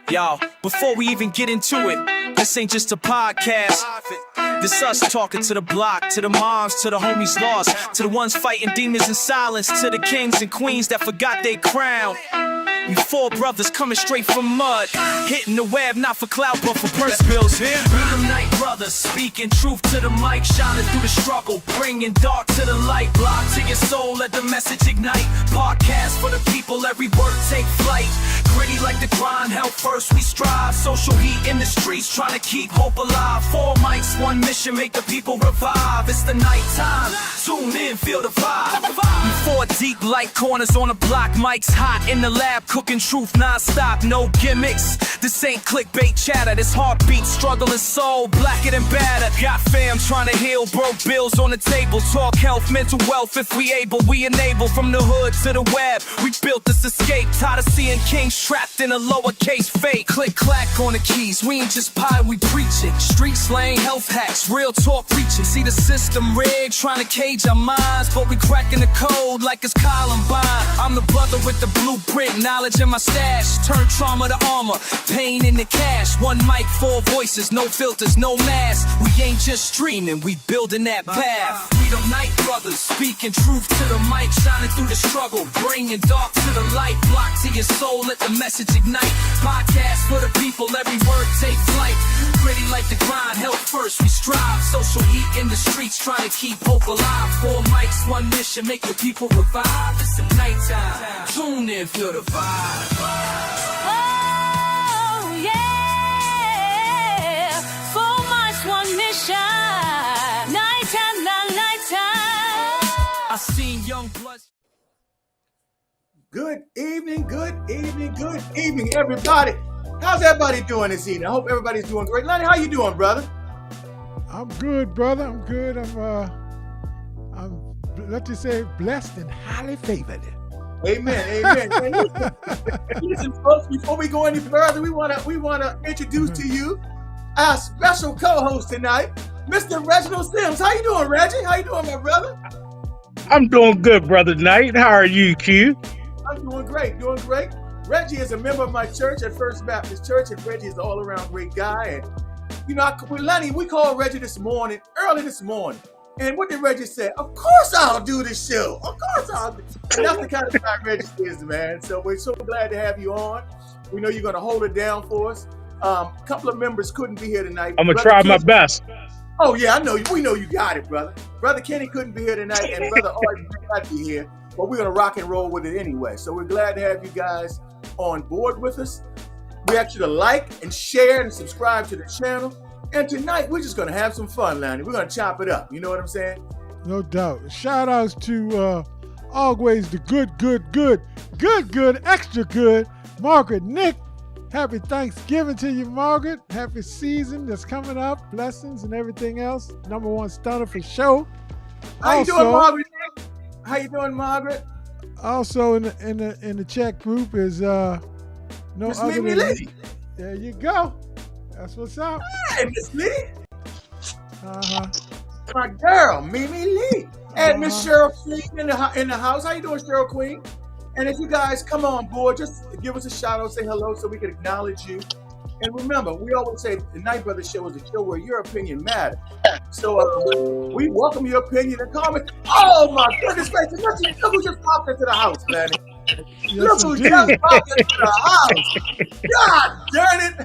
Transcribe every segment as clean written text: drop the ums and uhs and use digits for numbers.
Y'all, before we even get into it, this ain't just a podcast. This us talking to the block, to the moms, to the homies lost, to the ones fighting demons in silence, to the kings and queens that forgot their crown. We four brothers coming straight from mud, hitting the web not for clout but for purse bills. We the night brothers, speaking truth to the mic, shining through the struggle, bringing dark to the light. Block to your soul, let the message ignite. Podcast for the people, every word take flight. Gritty like the grind, hell first we strive. Social heat in the streets, trying to keep hope alive. 4 mics, 1 mission, make the people revive. It's the night time, tune in, feel the vibe. We 4 deep like corners on the block, mics hot in the lab, cooking truth non-stop, no gimmicks. This ain't clickbait chatter, this heartbeat, struggling soul, blacker than batter. Got fam trying to heal, broke bills on the table. Talk health, mental wealth, if we able, we enable. From the hood to the web, we built this escape. Tired of seeing kings trapped in a lowercase fake. Click clack on the keys, we ain't just pie, we preaching. Street slang, health hacks, real talk preaching. See the system rigged, trying to cage our minds, but we cracking the code like it's Columbine. I'm the brother with the blueprint, knowledge in my stash. Turn trauma to armor, pain into cash. 1 mic, 4 voices, no filters, no mask. We ain't just streaming, we building that path. We the night brothers, speaking truth to the mic, shining through the struggle, bringing dark to the light. Block to your soul, let the message ignite. Podcast for the people, every word take flight. Gritty like the grind, health first we strive. Social heat in the streets, trying to keep hope alive. 4 mics, 1 mission, make the people revive. It's the nighttime, tune in, feel the vibe. Oh yeah, 4 mics, 1 mission. Nighttime, nighttime. I seen young blood. Good evening, everybody. How's everybody doing this evening? I hope everybody's doing great. Lonnie, how you doing, brother? I'm good, brother. I'm good. I'm let you say blessed and highly favored. Amen. And listen, folks, before we go any further, we wanna introduce to you our special co-host tonight, Mr. Reginald Sims. How you doing, Reggie? How you doing, my brother? I'm doing good, brother Knight. How are you, Q? I'm doing great. Reggie is a member of my church at First Baptist Church, and Reggie is an all-around great guy. And Lenny, we called Reggie early this morning. And what did Reggie say? Of course I'll do this show. Of course I'll do. And that's the kind of guy Reggie is, man. So we're so glad to have you on. We know you're going to hold it down for us. A couple of members couldn't be here tonight. I'm going to try my best. Oh, yeah, I know you. We know you got it, brother. Brother Kenny couldn't be here tonight, and Brother Art could not be here. But we're going to rock and roll with it anyway. So we're glad to have you guys on board with us. We ask you to like and share and subscribe to the channel. And tonight, we're just going to have some fun, Lonnie. We're going to chop it up. You know what I'm saying? No doubt. Shout outs to always the good, extra good, Margaret Nick. Happy Thanksgiving to you, Margaret. Happy season that's coming up. Blessings and everything else. Number 1 stunner for sure. How you doing, Margaret? How you doing, Margaret? Also in the chat group is no Miss other Mimi than Lee. There you go. That's what's up. Hey, Miss Lee. Uh-huh. My girl, Mimi Lee. And Miss Cheryl Queen in the house. How you doing, Cheryl Queen? And if you guys come on board, just give us a shout out, say hello so we can acknowledge you. And remember, we always say the Night Brothers Show is a show where your opinion matters. So we welcome your opinion and comment. Oh my goodness gracious, look who just popped into the house, man. Look who just popped into the house. God darn it.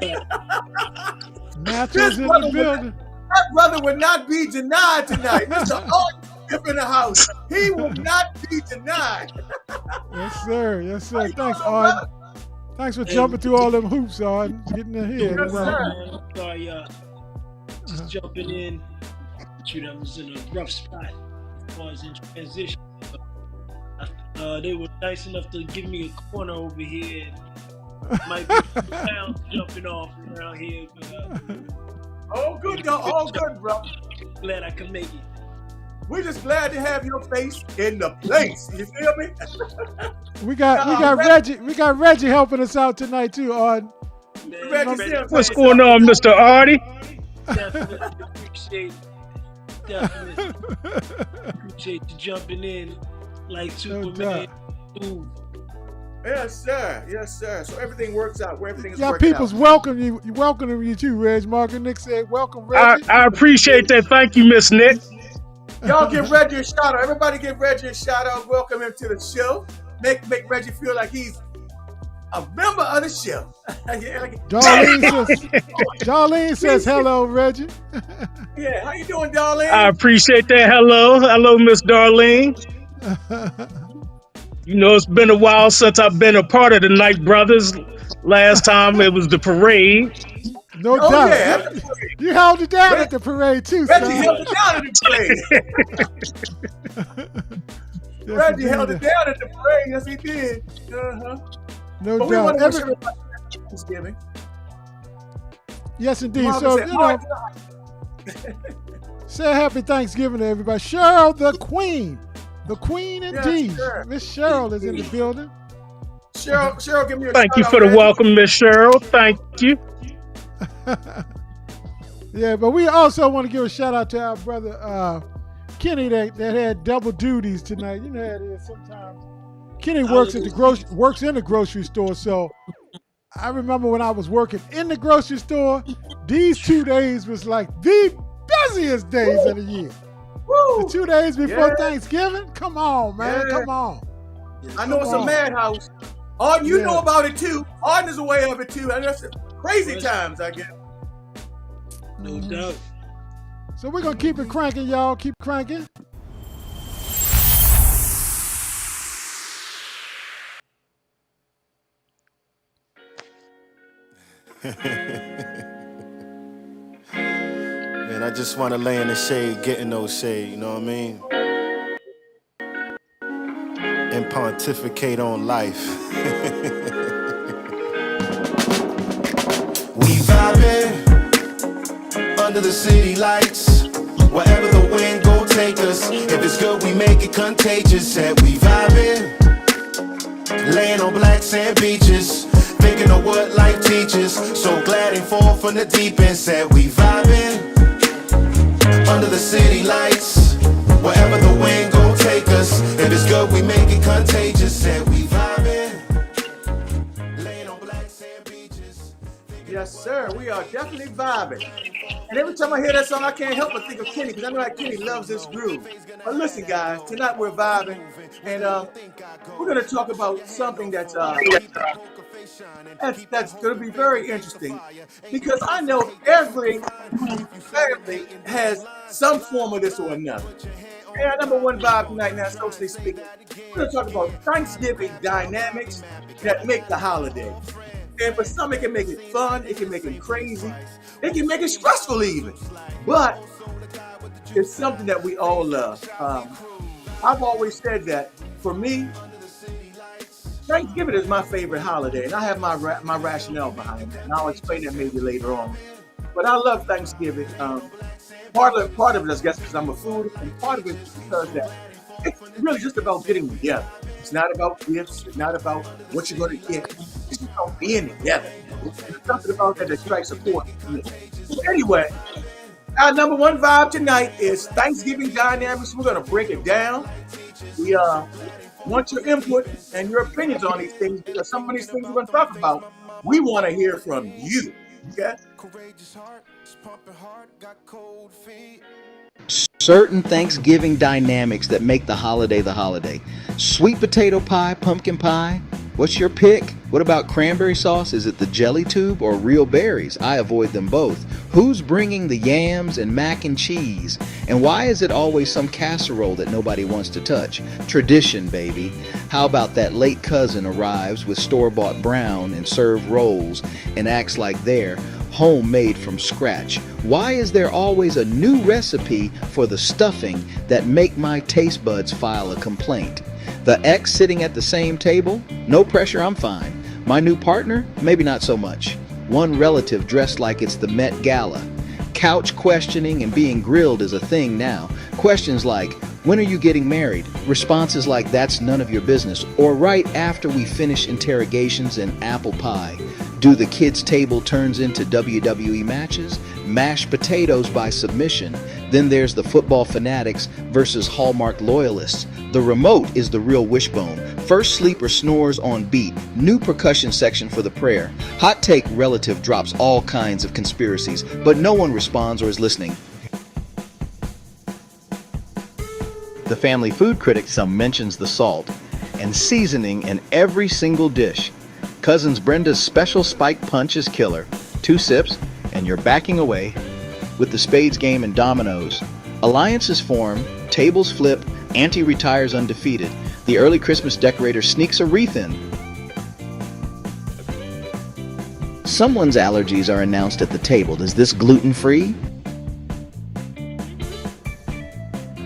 Nachos in the building. That brother would not be denied tonight. Mr. Art in the house. He will not be denied. Yes, sir. Thanks, Arden. Thanks for jumping through all them hoops, Arden. Getting ahead. Yes, sir. Sorry, just jumping in. I was in a rough spot as far as in transition. They were nice enough to give me a corner over here. Might be pounds jumping off around here. All good, bro. Glad I could make it. We're just glad to have your face in the place. You feel me? We got Reggie helping us out tonight too, Arden. What's going on, Mr. Artie? Definitely appreciate you jumping in like Superman. Yes, sir. Yes, sir. So everything works out. Where everything is Yeah, working people's out. welcoming you too, Reg. Margaret Nick said, welcome, I, Reggie. I appreciate that. Thank you, Miss Nick. Y'all give Reggie a shout out. Everybody give Reggie a shout out. Welcome him to the show. Make Reggie feel like he's a member of the show. Darlene says hello, Reggie. Yeah, how you doing, Darlene? I appreciate that. Hello, Miss Darlene. You know, it's been a while since I've been a part of the Night Brothers. Last time it was the parade. No doubt. Yeah. You held it down at the parade too, Reggie son. held it down at the parade. Yes, Reggie held it down at the parade. Yes, he did. No but doubt. we want to wish everybody Thanksgiving. Yes, indeed. Mom So, said, you know, say a happy Thanksgiving to everybody. Cheryl, the queen indeed. Yes, Miss Cheryl is in the building. Cheryl, give me a Thank you shout for out, the Reggie. welcome, Miss Cheryl. Thank you. Yeah, but we also want to give a shout out to our brother Kenny that had double duties tonight. You know how it is sometimes. Kenny works in the grocery store, so I remember when I was working in the grocery store, these 2 days was like the busiest days of the year. Woo! The 2 days before Thanksgiving? Come on, man. Yeah. Come on. I know it's a madhouse. Arden, you know about it too. Arden is aware of it too. And that's crazy times, I guess. No doubt. So we're going to keep it cranking, y'all. Keep cranking. Man, I just want to lay in the shade, get in those shade, you know what I mean? And pontificate on life. We vibing under the city lights. Wherever the wind go take us. If it's good, we make it contagious. And we vibing, laying on black sand beaches. Thinking of what life teaches. So glad and fall from the deep end. Said we vibing under the city lights. Wherever the wind gon' take us. If it's good, we make it contagious. Said we vibing, laying on black sand beaches. Yes, sir. We are definitely vibing. And every time I hear that song, I can't help but think of Kenny, because I know that Kenny loves this groove. But listen, guys, tonight we're vibing, and we're going to talk about something that's going to be very interesting, because I know every family has some form of this or another. And our number one vibe tonight, now, socially speaking, we're going to talk about Thanksgiving dynamics that make the holiday. And for some, it can make it fun, it can make it crazy, it can make it stressful even. But it's something that we all love. I've always said that for me, Thanksgiving is my favorite holiday, and I have my rationale behind it, and I'll explain that maybe later on. But I love Thanksgiving. Part of it, I guess, because I'm a food, and part of it is because that it's really just about getting together. It's not about gifts. It's not about what you're going to get. It's just about being together. There's something about that strikes a chord with me. Anyway, our number one vibe tonight is Thanksgiving dynamics. We're going to break it down. We want your input and your opinions on these things, because some of these things we're going to talk about, we want to hear from you. Okay? Certain Thanksgiving dynamics that make the holiday the holiday. Sweet potato pie, pumpkin pie. What's your pick? What about cranberry sauce? Is it the jelly tube or real berries? I avoid them both. Who's bringing the yams and mac and cheese? And why is it always some casserole that nobody wants to touch? Tradition, baby. How about that late cousin arrives with store-bought brown and served rolls and acts like they're homemade from scratch? Why is there always a new recipe for the stuffing that make my taste buds file a complaint? The ex sitting at the same table? No pressure, I'm fine. My new partner? Maybe not so much. One relative dressed like it's the Met Gala. Couch questioning and being grilled is a thing now. Questions like, when are you getting married? Responses like, that's none of your business. Or right after we finish interrogations and apple pie. Do the kids' table turns into WWE matches? Mashed potatoes by submission. Then there's the football fanatics versus Hallmark loyalists. The remote is the real wishbone. First sleeper snores on beat. New percussion section for the prayer. Hot take relative drops all kinds of conspiracies, but no one responds or is listening. The family food critic some mentions the salt and seasoning in every single dish. Cousins Brenda's special spike punch is killer. 2 sips and you're backing away. With the spades game and dominoes, alliances form, tables flip, auntie retires undefeated. The early Christmas decorator sneaks a wreath in. Someone's allergies are announced at the table. Is this gluten-free?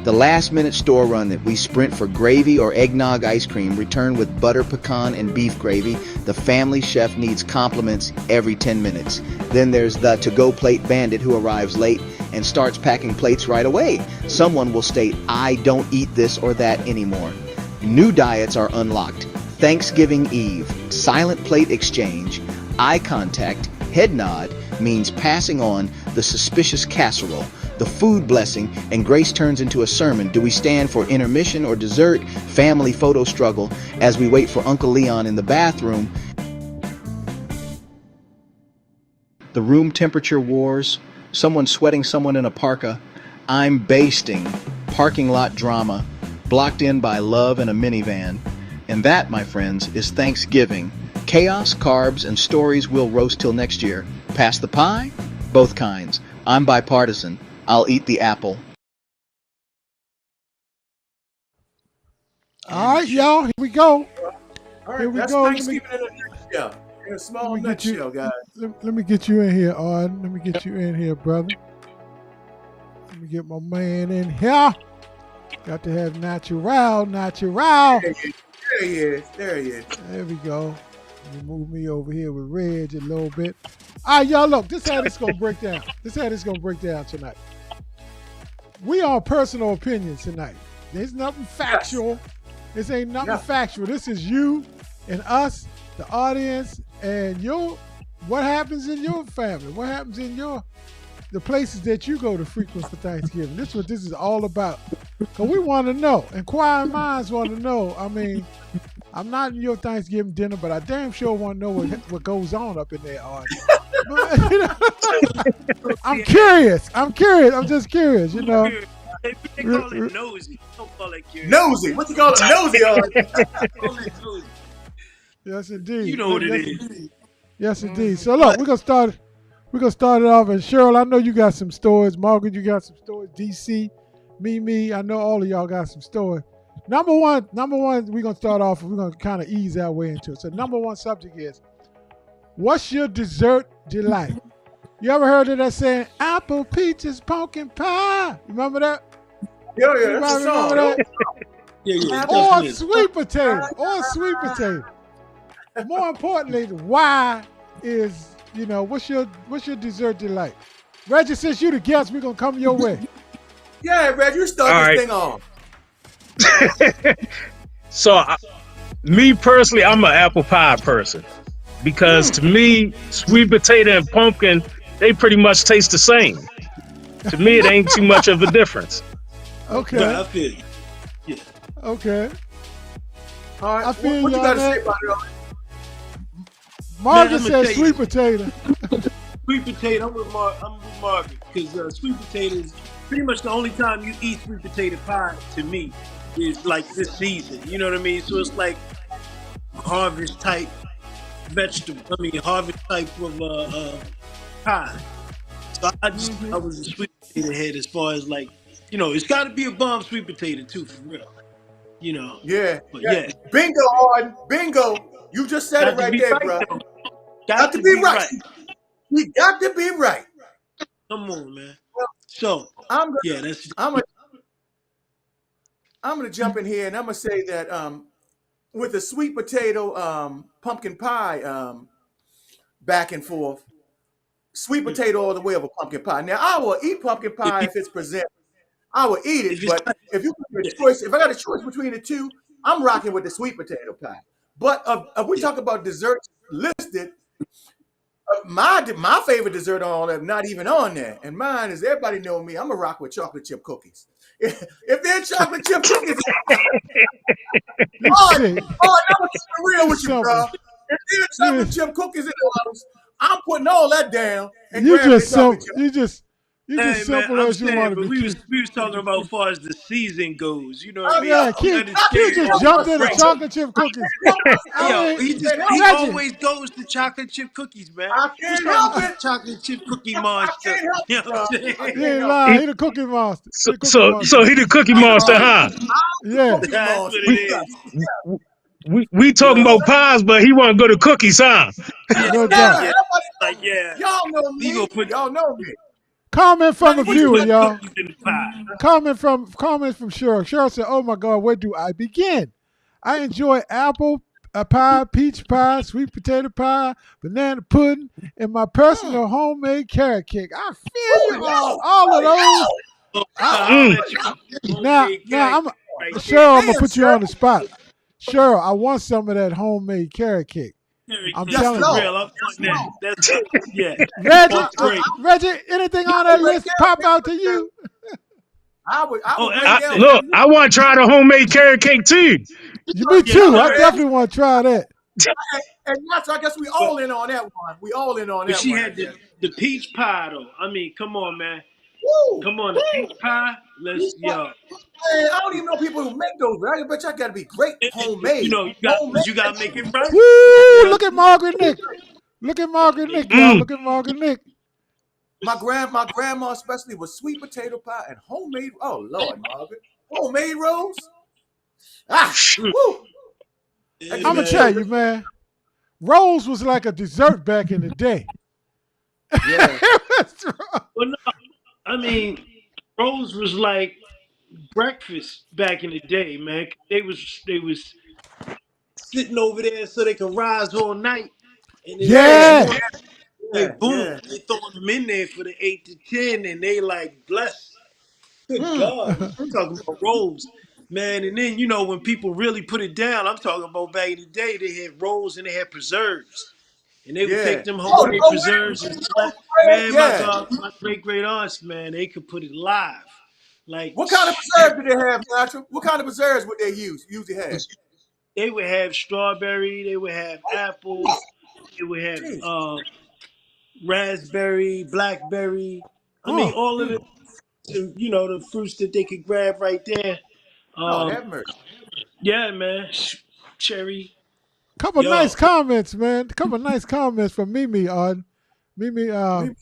The last-minute store run that we sprint for gravy or eggnog ice cream, return with butter pecan and beef gravy. The family chef needs compliments every 10 minutes. Then there's the to-go plate bandit who arrives late and starts packing plates right away. Someone will state, "I don't eat this or that anymore." New diets are unlocked. Thanksgiving Eve, silent plate exchange, eye contact, head nod means passing on the suspicious casserole. The food blessing, and grace turns into a sermon. Do we stand for intermission or dessert? Family photo struggle as we wait for Uncle Leon in the bathroom. The room temperature wars, someone sweating someone in a parka. I'm basting, parking lot drama, blocked in by love and a minivan. And that, my friends, is Thanksgiving. Chaos, carbs, and stories we'll roast till next year. Pass the pie? Both kinds. I'm bipartisan. I'll eat the apple. All right, y'all, here we go. All right, Here we that's go. Thanksgiving in a nutshell. In a small nutshell, guys. Let me get you in here, Arden. Let me get you in here, brother. Let me get my man in here. Got to have natural. There he is. There he is. There we go. Let me move me over here with Reg a little bit. All right, y'all, look, this is how this going to break down. This is how this going to break down tonight. We are personal opinions tonight. There's nothing factual. This ain't nothing factual. This is you and us, the audience, and what happens in your family. What happens in the places that you go to frequent for Thanksgiving. This is what this is all about. Because we want to know. Inquiring minds want to know. I mean, I'm not in your Thanksgiving dinner, but I damn sure want to know what goes on up in there, Arden. But, I'm curious. I'm just curious, you know. They call it nosy. Don't call it curious. Nosy. What you call it? Nosy, Call it nosy. Yes, indeed. You know what it is. Yes, indeed. So look, we're gonna start it off. And Cheryl, I know you got some stories. Margaret, you got some stories. DC, Mimi, I know all of y'all got some stories. Number one, we're gonna start off. We're gonna kind of ease our way into it. So number one subject is, what's your dessert delight? You ever heard of that saying, apple, peaches, pumpkin pie? Remember that? Yeah, that's a song. Remember that? Yeah, Or definitely. sweet potato. More importantly, why is, what's your dessert delight? Reggie, since you the guest, we're gonna come your way. Yeah, Reg, you start this thing off. So, me personally, I'm an apple pie person because to me, sweet potato and pumpkin, they pretty much taste the same. To me, it ain't too much of a difference. Okay. Right, I feel you. Yeah. Okay. All right, I feel what you y'all, got to man. say about it? Margaret Man, said I'ma sweet potato. Sweet potato, I'm with Margaret because sweet potato is pretty much the only time you eat sweet potato pie to me is like this season. You know what I mean? So it's like harvest type vegetable. Harvest type of pie. So I was a sweet potato head as far as like, it's got to be a bomb sweet potato too, for real. Yeah. But yeah. Bingo, Arden. Bingo. You just said Got it to right be there, right, bro. though. Got to be right. You got to be right. Come on, man. So I'm that's gonna jump in here and I'm gonna say that with the sweet potato pumpkin pie back and forth, sweet potato all the way over pumpkin pie. Now I will eat pumpkin pie if it's presented. I will eat it, but if I got a choice between the two, I'm rocking with the sweet potato pie. But if we talk about desserts listed, my favorite dessert on all that, not even on there. And mine is everybody know me. I'm a rock with chocolate chip cookies. If they're chocolate chip cookies, You oh, sick. I'm gonna keep it real You with you, bro. simple. If they're You, chocolate chip cookies in the house, I'm putting all that down and you grabbing the just chocolate simple. chip. You just Hey man, simple I'm as you saying, want to but be, we was Q. we was talking about as far as the season goes. You know what I Oh, mean? Yeah, We yo, I Q understand can't just help all jumped into myself. grace. chocolate chip I cookies. can't help myself. I Yo, mean, Can't help he it. Reggie, always goes to chocolate chip cookies, man. I What's can't wrong help with it. the chocolate chip cookie I monster? can't help You it, know what bro. I'm I saying? you can't ain't help lying. He, He the cookie monster. He so the cookie so monster. so he the Cookie it. Monster, huh? The Yeah. cookie That's monster. what it We is. we talking Yes, about sir. pies, but he want to go to cookies, huh? Yeah, No Yeah, doubt. yeah. everybody Like, know. yeah, Y'all know he gonna me. put Y'all know me. Comment from Reggie, a what he you viewer, put got? y'all. cookies in the pie. Comments from Cheryl. Cheryl said, "Oh my God, where do I begin? I enjoy apple pie, peach pie, sweet potato pie, banana pudding, and my Mm. personal homemade carrot cake. I feel Oh, you on yo. all of Oh, those. yo. Oh, I, I'll Mm. let you now, homemade now carrot I'm cake right there. Cheryl. I'm gonna Damn, put you sir. on the spot. Cheryl, I want some of that homemade carrot cake. Carrot I'm cake Yes, for telling you, Lord. real. I'm Yes, putting that. Lord. That's yeah. Reggie. Off break. Reggie, anything on I that would break list down pop out to everything. you? I Oh, would break I down everything. look. everything. I want to try the homemade carrot cake too. Me Yeah, Tell too. him, I carrot. Reg. definitely want to try that. And that's, I guess we But all in on that one. We all in on but that she one, I had guess. the peach pie though. I mean, come on, man. Woo! Come on, the peach pie. Peach Let's pie. yo. Man, I don't even know people who make those, but I bet you got to be great You homemade. know, Homemade. you got to make it right. You Woo! know, Look at Margaret Nick. Look at got to Margaret make Nick, it y'all. Mm. Look at Margaret Nick. My grandma especially was sweet potato pie and homemade. Oh Lord, Margaret, homemade rolls. Ah, right. woo! That Yeah, give I'm me gonna man. tell chills. you, man. Rose was like a dessert back in the day. Yeah, Well, no, I mean, Rose was like breakfast back in the day, man. They was sitting over there so they could rise all night, and then the yeah, next Yeah. morning, yeah, like boom, yeah. they throwing them in there for the 8 to 10, and they like blessed. Good Mm, God, I'm talking about rolls, man. And then you know when people really put it down, I'm talking about back in the day, they had rolls and they had preserves, and they would yeah. take them Oh, the homemade go with preserves and those slap. bread? Man, Yeah. my great great aunts, man, they could put it live, like What kind of preserves do they have, Natural? What kind of preserves would they usually have? they would have strawberry, they would have Oh, apple, jeez, they would have jeez. raspberry, blackberry. I mean, Oh, all of Mm. you know, the fruits that they could grab right there. Lord Um, have mercy. yeah, man, cherry, couple nice yo, comments, man. Couple nice comments from Mimi on Mimi. Me-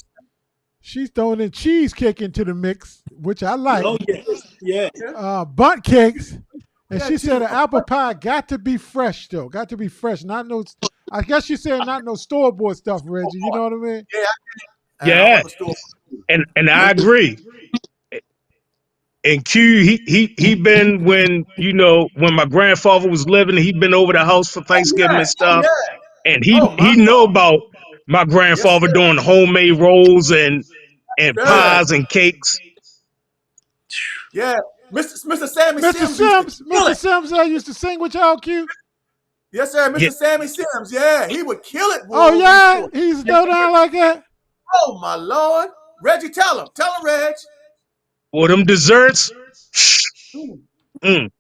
She's throwing in cheesecake into the mix, which I like. oh yeah, yeah. Yeah, Bunt cakes, and yeah, she said too. an apple pie got to be fresh though. Got to be fresh, not no. I guess she said not no store bought stuff, Reggie. You know what I mean? Yeah, I don't Yeah, want the store. and I agree. And Q, he been when when my grandfather was living, he been over the house for Oh Thanksgiving yeah, and oh stuff, yeah. and Oh my he know God. about my Yes, grandfather sir. doing homemade rolls and Sir. pies and cakes. Yeah. Mr. Sammy Mr. Sims used to Sims, kill Mr. it. Sims, I used to sing with y'all, Q. Yes, sir. Yeah, Mr. Sammy Sims. Yeah, he would kill it, Oh boy, when he yeah, could. he used to throw down like that. Oh my Lord. Reggie, tell him. Tell him, Reg. or them desserts. Mm. Mm.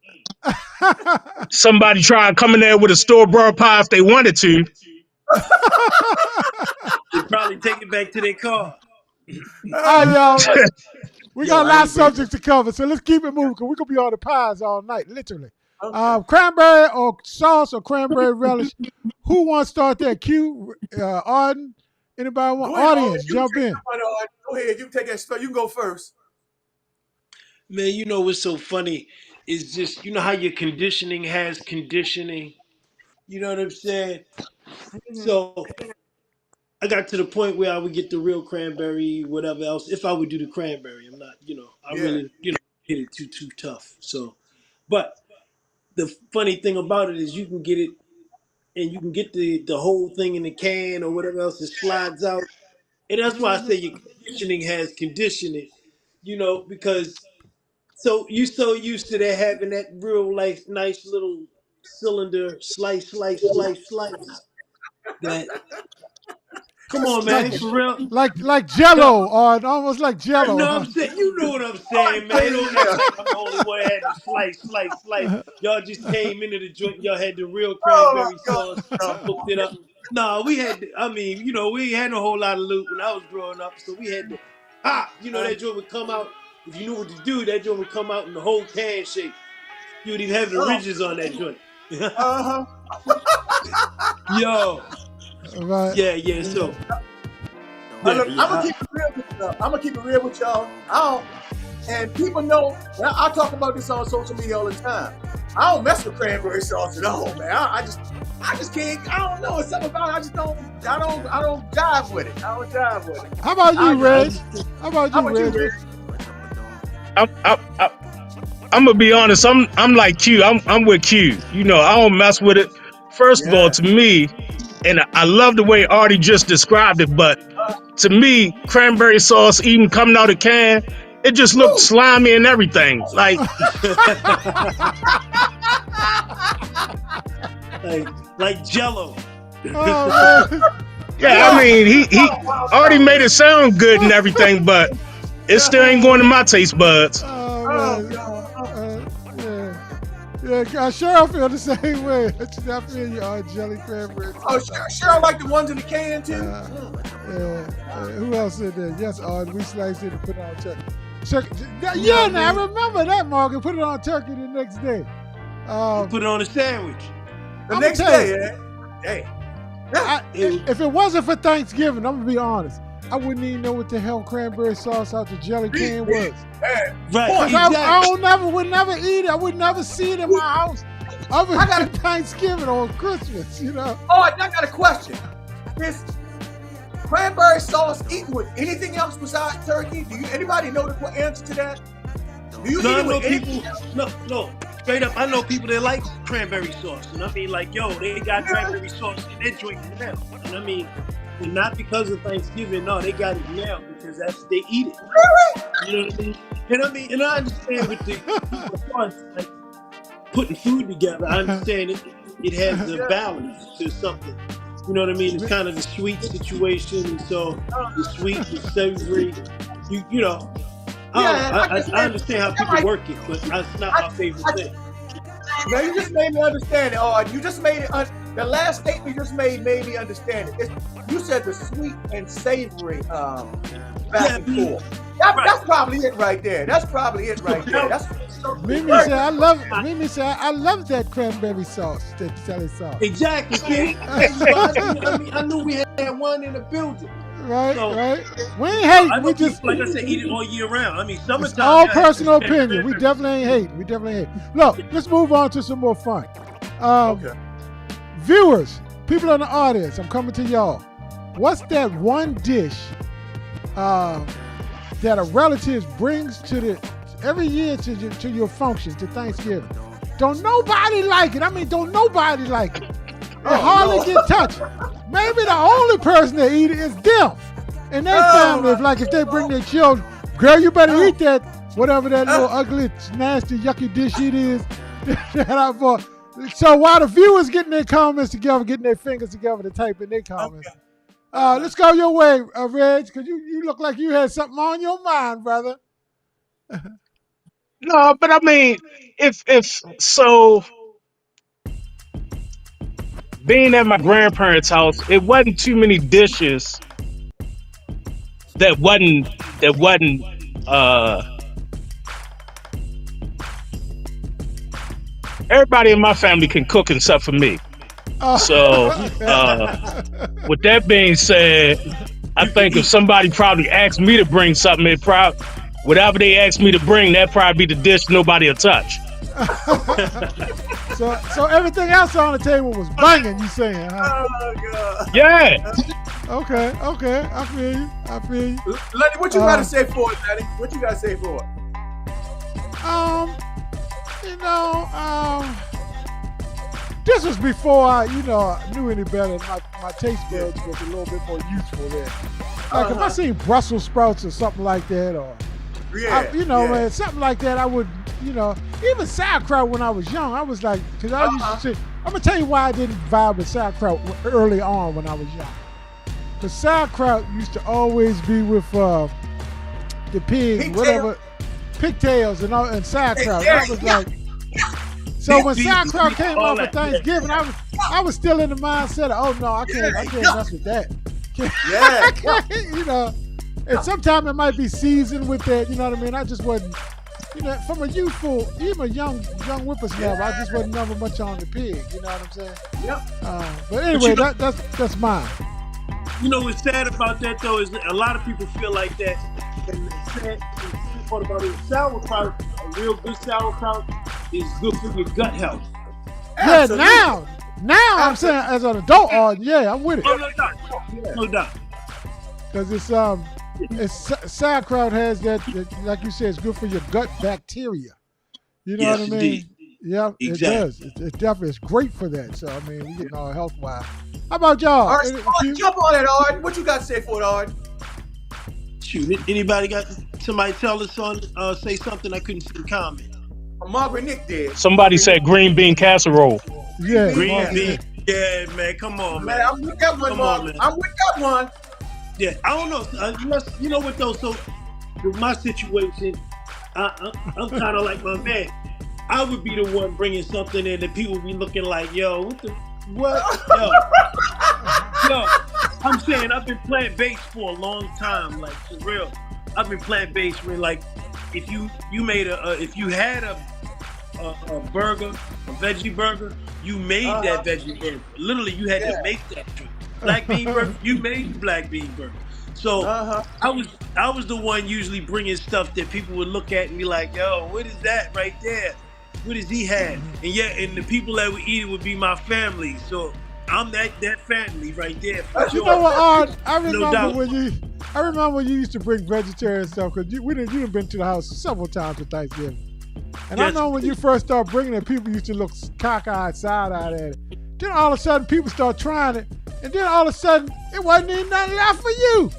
Somebody try to come in there with a store bought pie if they wanted to. They probably take it back to their car. All right, Uh, y'all. We yo, got a I lot of ain't break that. subjects to cover, so let's keep it moving because we're gonna be on the pies all night, literally. Okay. Cranberry or sauce or cranberry relish. Who wants to start that? Q, Arden. Anybody want? Go ahead, Arden. Audience, You can jump take in. that one, Arden. Go ahead. You can take that stuff. You can go first. Man, you know what's so funny is just you know how your conditioning has conditioning. You know what I'm saying? Mhm. So I got to the point where I would get the real cranberry, whatever else. If I would do the cranberry, I'm not, I Yeah. really, hit it too tough. So, but the funny thing about it is you can get it, and you can get the whole thing in the can or whatever else. It slides out, and that's why I Mhm. say your conditioning has conditioning. Because so you so used to that having that real like nice little cylinder slice that Come on, man, for real. like Jello, or almost like You Jello. know Huh? what I'm saying? You know what I'm saying, man. Don't act like I'm the only one that had to slice. Y'all just came into the joint. Y'all had the real Oh cranberry my sauce, God. hooked it up. No, we had. I mean, you know, we ain't had no whole lot of loot when I was growing up, so we had to pop. You know, that joint would come out. If you knew what to do, that joint would come out in the whole can shape. You would even have the Oh, ridges on that joint. uh-huh. Yo, Right. yeah. So, I'm yeah. gonna keep it real with y'all. I'm gonna keep it real with y'all. And people know. And I talk about this on social media all the time. I don't mess with cranberry sauce at all, man. I just can't. I don't know. It's something about it. I just don't. I don't jive with it. I don't jive with it. How about you, Reg? How about How you, about you, Reg? Rick? I'm gonna be honest. I'm like Q. I'm with Q. You know, I don't mess with it. First of all, Yeah. to me, and I love the way Artie just described it, but to me, cranberry sauce, even coming out of can, it just looked Woo! slimy and everything. Like, like Jello. Oh man. yeah, I mean, he already made it sound good and everything, but it still ain't going to my taste buds. Oh Oh man. God. Yeah, sure. I feel the same way. I feel you, jelly cranberry. Oh, sure. I like the ones in the can too. Who else in there? Yes, we sliced it and put it on turkey. Yeah, now I remember that, Morgan. Put it on turkey the next day. Put it on a sandwich. The I'ma next tell day, you. yeah. If it wasn't for Thanksgiving, I'm gonna be honest, I wouldn't even know what the hell cranberry sauce out the jelly can was. Right, I would never eat it. I would never see it in my house other than Thanksgiving or Christmas, you know. Oh, I got a question. Is cranberry sauce eaten with anything else besides turkey? Anybody know the answer to that? Do you eat it with anything else? No. Straight up, I know people that like cranberry sauce. And I mean, like, yo, they got cranberry sauce in their drink now. And I mean, and not because of Thanksgiving, no, they got it now because they eat it. You know what I mean? And I understand with the sauce, like putting food together, I understand it has a balance to something. You know what I mean? It's kind of the sweet situation, and so the sweet, the savory, you know. I understand how people work it, but that's not my favorite thing. Now you just made me understand it. Oh, you just made it. The last statement you just made me understand it. You said the sweet and savory back and forth. That's probably it right there. That's probably it right there. That's Mimi said, "I love it." Mimi said, "I love that cranberry sauce, that jelly sauce." Exactly. See? I knew we had one in the building. Right, So, right. We ain't hating. I We know just, people, like I said, eat it all year round. I mean, summertime. it's all y'all have personal to- opinion. We definitely ain't hating. We definitely ain't hating. Look, let's move on to some more fun. okay. Viewers, people in the audience, I'm coming to y'all. What's that one dish that a relative brings every year to your function, to Thanksgiving? Don't nobody like it. I mean, don't nobody like it. It hardly get touched. Maybe the only person that eat it is them and their family. If they bring their children, girl, you better eat that, whatever that little ugly, nasty, yucky dish it is that I bought. So while the viewers getting their comments together, getting their fingers together to type in their comments, let's go your way, Reg, because you look like you had something on your mind, brother. No, but I mean, if so, being at my grandparents' house, it wasn't too many dishes that wasn't everybody in my family can cook except for me. So with that being said, I think if somebody probably asked me to bring something, whatever they asked me to bring, that'd probably be the dish nobody will touch. So everything else on the table was banging, you saying, huh? Oh God. Yeah. Okay. I feel you. Lenny, what you got to say for it, Lenny? What you got to say for it? This was before I knew any better. My taste buds was a little bit more useful then. Like if I seen Brussels sprouts or something like that, or man, something like that, I would, even sauerkraut when I was young, I was like, because I used to say, I'm gonna tell you why I didn't vibe with sauerkraut early on when I was young. the sauerkraut used to always be with the pigs, Pigtail. whatever, pigtails and all, and sauerkraut. Yeah, That was like. So when Beef, sauerkraut came all out for that. Thanksgiving, I was still in the mindset of, oh no, I can't mess with that. Yeah. You know, and sometimes it might be seasoned with that. You know what I mean? I just wasn't, you know, from a youthful, even a young whippersnapper, I just wasn't never much on the pig. You know what I'm saying? Yep. But anyway, you know- that's mine. You know what's sad about that though is that a lot of people feel like that. And the sad part about it, sauerkraut, a real good sauerkraut, is good for your gut health. Yeah, Absolutely. now I'm saying as an adult, yeah, I'm with it. Oh, no doubt. No doubt. Because sauerkraut has that, like you said, it's good for your gut bacteria. You know Yes, what I mean? indeed. Yeah, Exactly. it does. It definitely is great for that. So I mean, we getting all health wise. How about y'all? All right, jump on it, Ard. What you got to say for it, Ard? Shoot, anybody got somebody tell us on say something I couldn't see in comment? Margaret Nick did. Somebody said green bean casserole. Yeah, Green Mark, bean. Yeah, man, come on, Man, man. I'm with that one, Come Mark. on, man. I'm with that one. Yeah, I don't know. You know what though? So with my situation, I'm kind of like my man. I would be the one bringing something in that people be looking like, yo, what? Yo, I'm saying I've been playing bass for a long time, like for real. I've been playing bass where like if you made if you had a burger, a veggie burger, you made that veggie burger. Literally, you had to make that drink. Black bean burger, you made the black bean burger. So I was the one usually bringing stuff that people would look at and be like, yo, what is that right there? What does he have? And the people that would eat it would be my family. So I'm that family right there. For You sure. know what, Ard? I No remember doubt. when you used to bring vegetarian stuff because you done been to the house several times for Thanksgiving. And I Yes. know when you first started bringing it, people used to look cockeyed, side-eyed at it. Then all of a sudden, people start trying it, and then all of a sudden, it wasn't even nothing left for you.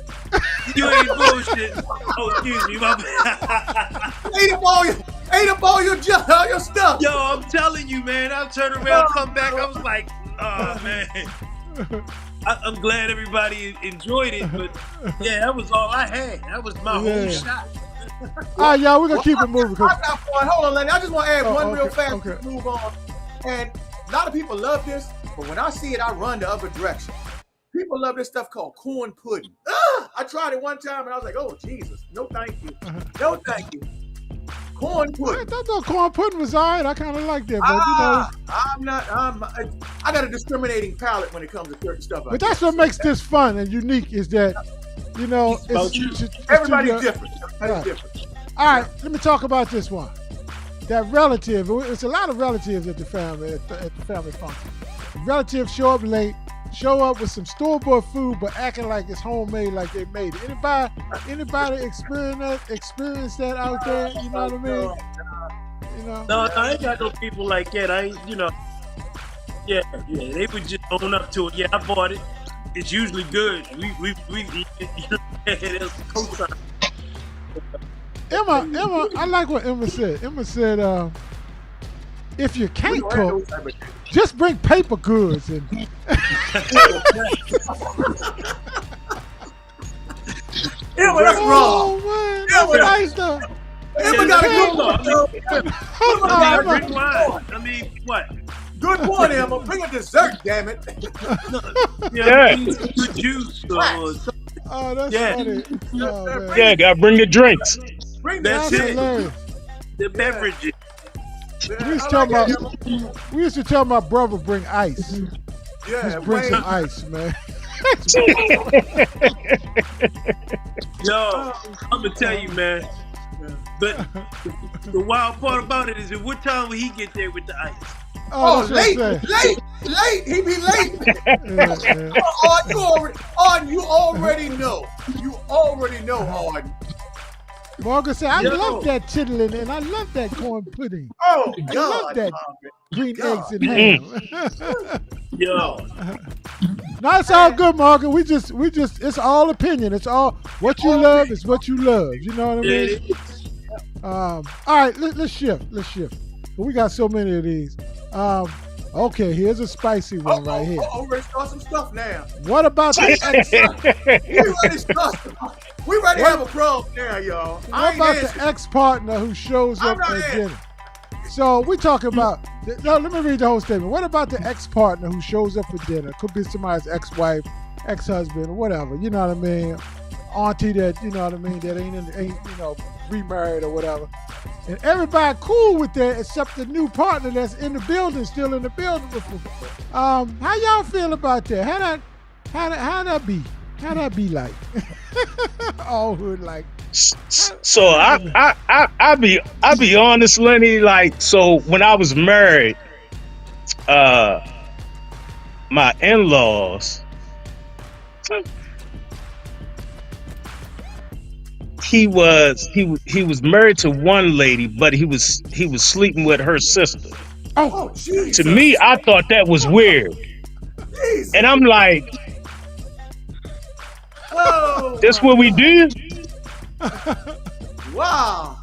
You ain't bullshit. Oh, excuse me. My bad. Ate up all your stuff. Yo, I'm telling you, man. I turned around, come back. I was like, oh, man. I'm glad everybody enjoyed it, but yeah, that was all I had. That was my whole shot. All right, y'all, we're going to keep it moving. I got one. Hold on, Lenny. I just want to add one real okay, fast okay. to move on. And a lot of people love this, but when I see it, I run the other direction. People love this stuff called corn pudding. I tried it one time and I was like, oh, Jesus. No, thank you. No, thank you. Corn I pudding. thought corn pudding was all right. I kind of like that, but I got a discriminating palate when it comes to certain stuff. but that's what makes this fun and unique is that, you know, Everybody's different. Right. Different. All right, let me talk about this one. That relative, it's a lot of relatives at the family function. Relatives show up late, show up with some store-bought food, but acting like it's homemade, like they made it. Anybody experience that out there? You know what I mean? You know? No, I ain't got no people like that. Yeah, they would just own up to it. Yeah, I bought it. It's usually good. We eat it. There's cosign. Emma, I like what Emma said. Emma said, if you can't cook, just bring paper goods and Emma, that's wrong. man, that's Emma, nice though. Emma got a good one. Drink wine. I mean, what? Good point, Emma. Bring a dessert, damn it. Yeah. Good juice or something. Oh, that's Yeah. funny. Oh, man. Yeah, gotta bring the drinks. Bring That's that That's it. hilarious. The beverages. We used to tell my brother bring ice. Yeah, Just bring Wayne. some ice, man. Yo, I'm gonna tell you, man. But the wild part about it is at what time will he get there with the ice? Oh, that's what I'm late. He be late. saying. Yeah. You already know. You already know, Arden. Margaret said, I Yo. love that chitlin and I love that corn pudding. Oh, I God. love that Margaret. green God. eggs and ham. Yo, No, it's all good, Margaret. We just, it's all opinion. It's all, what you love is what you love. You know what I mean? All right, let's shift. But we got so many of these. Okay, here's a spicy one right here. Oh, ready to start some stuff now. What about the ex? We ready to start some. We ready to have a problem now, y'all. What about the ex-partner who shows I'm up not at answering. dinner? So we talking about. No, let me read the whole statement. What about the ex-partner who shows up for dinner? Could be somebody's ex-wife, ex-husband, or whatever. You know what I mean? Auntie that you know what I mean that ain't remarried or whatever. And everybody cool with that except the new partner that's in the building, still in the building with them. How y'all feel about that? How that be? How that be like? All hood like. So I be honest, Lenny. Like, so when I was married, my in-laws, he was married to one lady, but he was sleeping with her sister. Oh, Jesus. To me, I thought that was weird, Jesus. and I'm like, Oh, "That's what we do." wow.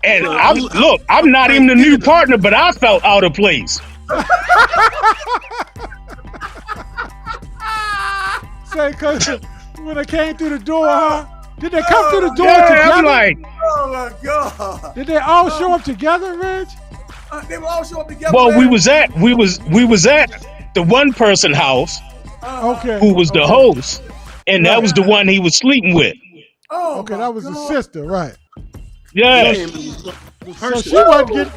And I'm not even the new partner, but I felt out of place. Say, cause when they came through the door, huh? Did they come through the door Yeah, together? I'm like, Oh my God. Did they all show up together, Reg? They will all show up together. well, man. we was at the one person house Okay. who was the host, and that was the one he was sleeping with. Oh, Okay, my that was the God. sister, right? Yeah, So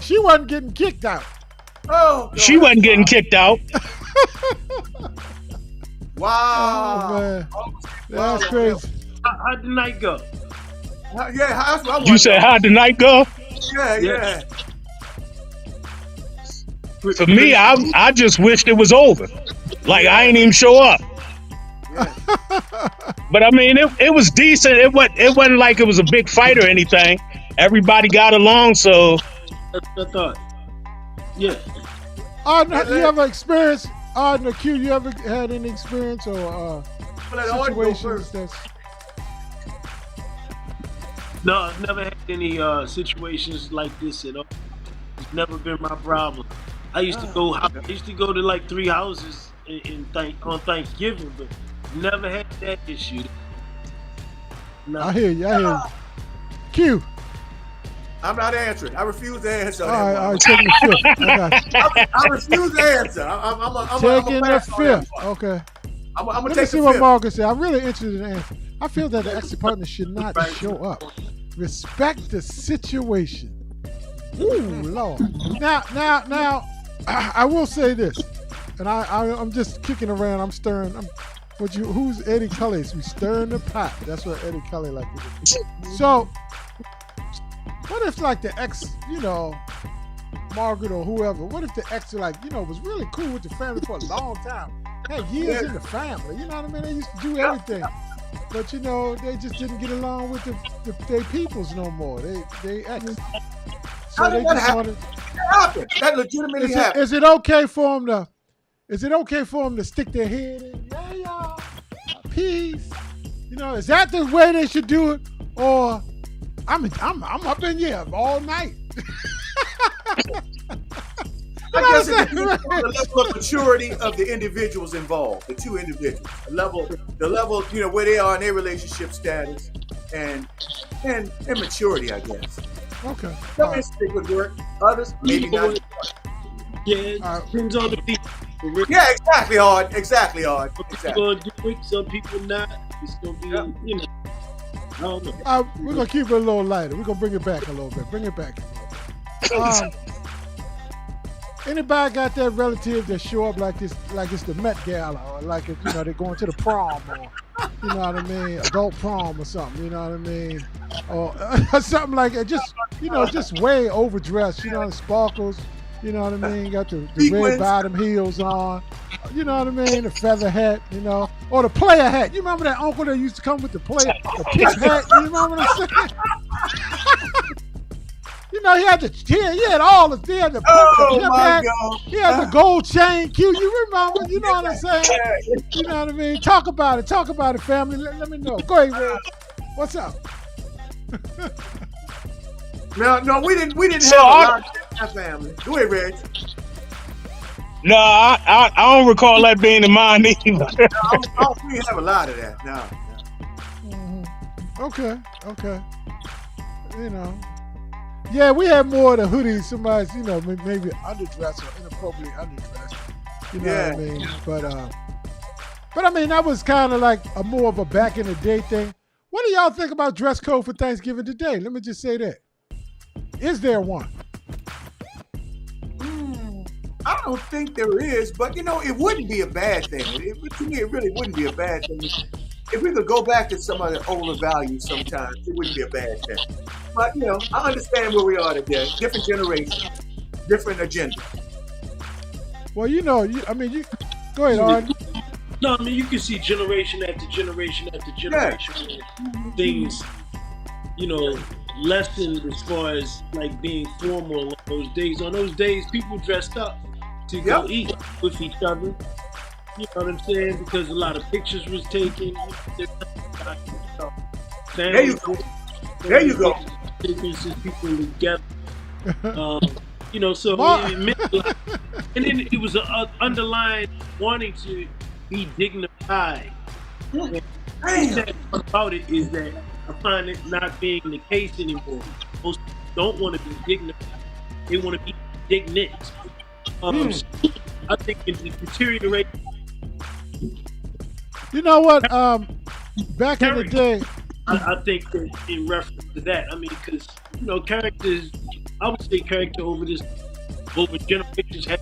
she wasn't getting kicked out. Oh, God. she wasn't getting kicked out. Wow. Oh man, Wow. that's crazy. How'd the night go? Yeah, that's what I want. You said, "How'd the night go?" Yeah. For me, I just wished it was over. Like, I ain't even show up. But I mean, it was decent. It wasn't like it was a big fight or anything. Everybody got along, so That's what I thought. Yeah. You ever experienced? No, Q, you ever had any experience or situations that's? No, I've never had any situations like this at all. It's never been my problem. I used to go to like 3 houses on Thanksgiving, but never had that issue. No. I hear you. Q. I'm not answering. I refuse to answer. All right, taking the fifth. I got you. I refuse to answer. I'm Taking the pass on that fifth. one. Okay. I'm gonna Let me take see the what fifth. Margaret said. I'm really interested in the answer. I feel that the ex-partner should not show up. Respect the situation. Ooh, Lord. Now, I will say this, and I'm just kicking around. I'm stirring. Who's Eddie Cully? We stirring the pot. That's what Eddie Cully like to do. So, what if like the ex, Margaret or whoever? What if the ex, was really cool with the family for a long time? Had years in the family. You know what I mean? They used to do everything. But they just didn't get along with their peoples no more. They ex. So How they did that just happen? wanted. That happened. That legitimately happened. Is it okay for them to stick their head in? Yeah, y'all. Peace. Is that the way they should do it? Or I'm up in here all night. I guess it depends on the level of maturity of the individuals involved, the two individuals, the level, where they are in their relationship status, and maturity, I guess. Okay. Some instances would work, others maybe not. Yeah, it depends on the people. Yeah, exactly, hard. Exactly. Some people gonna do it, some people not. It's gonna be, I don't know. We're gonna keep it a little lighter. We're gonna bring it back a little bit. Anybody got that relative that show up like it's the Met Gala, or like they're going to the prom, or you know what I mean, adult prom or something, you know what I mean, or something like that. Just way overdressed, the sparkles, you know what I mean. Got the red bottom heels on, you know what I mean, the feather hat, or the player hat. You remember that uncle that used to come with the pitch hat? You remember what I'm saying? He had all the hat. God. He had the gold chain. Q, you remember? You know what I'm saying? You know what I mean? Talk about it, family. Let me know. Go ahead, Reg. What's up? No, we didn't have a lot of that family. Go ahead, Reg. No, I don't recall that being in mine either. We have a lot of that now. Okay. You know. Yeah, we had more of the hoodies. Somebody's, maybe underdressed or inappropriately underdressed. You know what I mean? But I mean, that was kind of like a more of a back in the day thing. What do y'all think about dress code for Thanksgiving today? Let me just say that. Is there one? I don't think there is, but it wouldn't be a bad thing. To me, it really wouldn't be a bad thing. If we could go back to some of the older values sometimes, it wouldn't be a bad thing. But, I understand where we are today. Different generation, different agenda. Well, go ahead, Arden. No, I mean, you can see generation after generation after generation. Things, lessened as far as like being formal on those days. On those days, people dressed up to go eat with each other. You know what I'm saying? Because a lot of pictures was taken. There you go. People together. So it meant a lot. And then it was an underlying wanting to be dignified. And the sad part about it is that I find it not being the case anymore. Most people don't want to be dignified. They want to be indignant. I think it's deteriorating. You know what? Back in the day, I think that in reference to that, I mean, because characters, I would say character over generations have.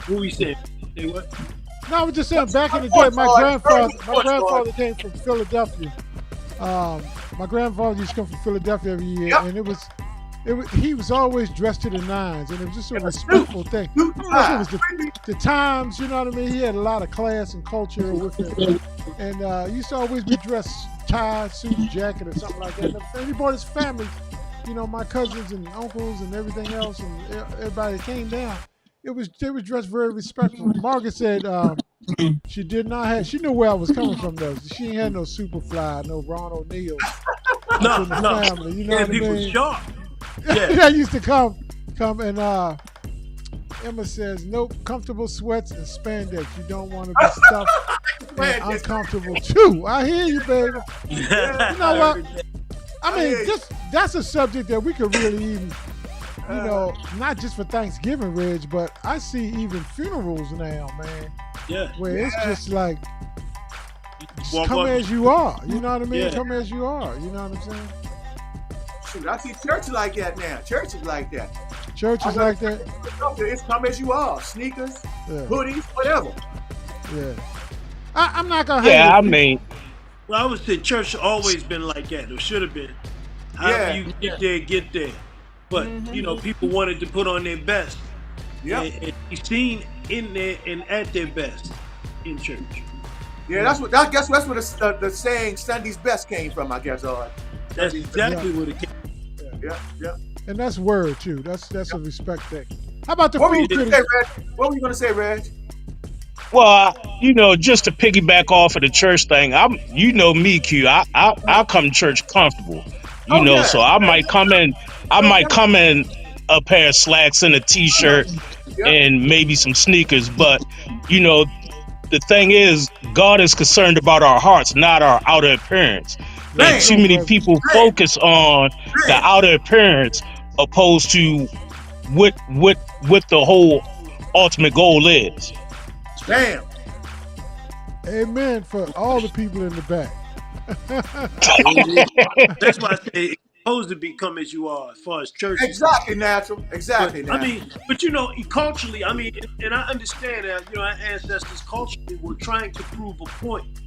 What we saying? Say what? No, I was just saying. Back in the day, my grandfather came from Philadelphia. My grandfather used to come from Philadelphia every year, and he was always dressed to the nines, and it was just a respectful thing. It was the times, you know what I mean? He had a lot of class and culture with him, and he used to always be dressed tie, suit, jacket, or something like that. And he brought his family, my cousins and uncles and everything else, and everybody that came down. They was dressed very respectful. Margaret said she did not have. She knew where I was coming from though. She ain't had no Superfly, no Ron O'Neal. No. Family, you know what I people mean? sharp. That used to come and Emma says, nope, comfortable sweats and spandex. You don't want to be stuffed and uncomfortable too. I hear you, baby. You know what? I mean, that's a subject that we could really even, not just for Thanksgiving, Reg, but I see even funerals now, man. Yeah. Where it's just like, come as you are. You know what I mean? Yeah. Come as you are. You know what I'm saying? Shoot, I see churches like that now. Churches like that. It's come as you are. Sneakers, hoodies, whatever. Yeah. I'm not going to Well, I would say church always been like that. Or should have been. However you get there. But, people wanted to put on their best. Yeah. And be seen in there and at their best in church. Yeah, that's what the saying Sunday's best came from, I guess. That's exactly what it came from. Yeah. And that's word too. That's a respect thing. How about the food critics? What were you gonna say, Reg? Well, just to piggyback off of the church thing, me, Q. I come to church comfortable. So I might come in a pair of slacks and a t-shirt and maybe some sneakers. But the thing is, God is concerned about our hearts, not our outer appearance. And too many people focus on the outer appearance opposed to what the whole ultimate goal is. Damn. Amen for all the people in the back. That's why I say it's supposed to become as you are as far as church. Exactly, natural. Exactly. But, culturally, and I understand that, our ancestors culturally were trying to prove a point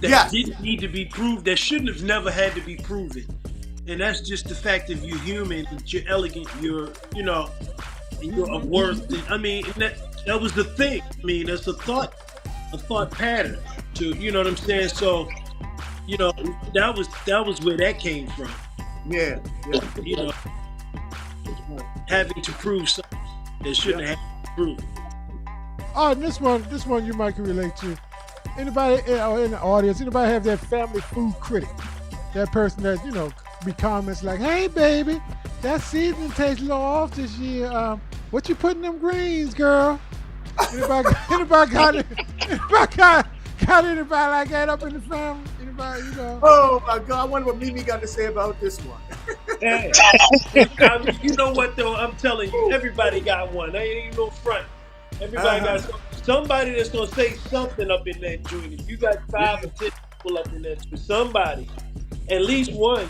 that didn't need to be proved, that shouldn't have never had to be proven. And that's just the fact that you're human, that you're elegant, you're of worth. That was the thing. That's a thought pattern to, you know what I'm saying? So, that was where that came from. Yeah. Having to prove something that shouldn't have to prove. Oh, and this one you might can relate to. Anybody in the audience, anybody have that family food critic? That person that, be comments like, hey baby, that seasoning tastes a little off this year. What you put in them greens, girl? Anybody got anybody like that up in the family? Anybody, you know? Oh my God! I wonder what Mimi got to say about this one. Hey, I mean, you know what though? I'm telling you, everybody got one. There ain't no front. Everybody got somebody that's gonna say something up in that joint. If you got 5 or 10 people up in that joint, somebody, at least one.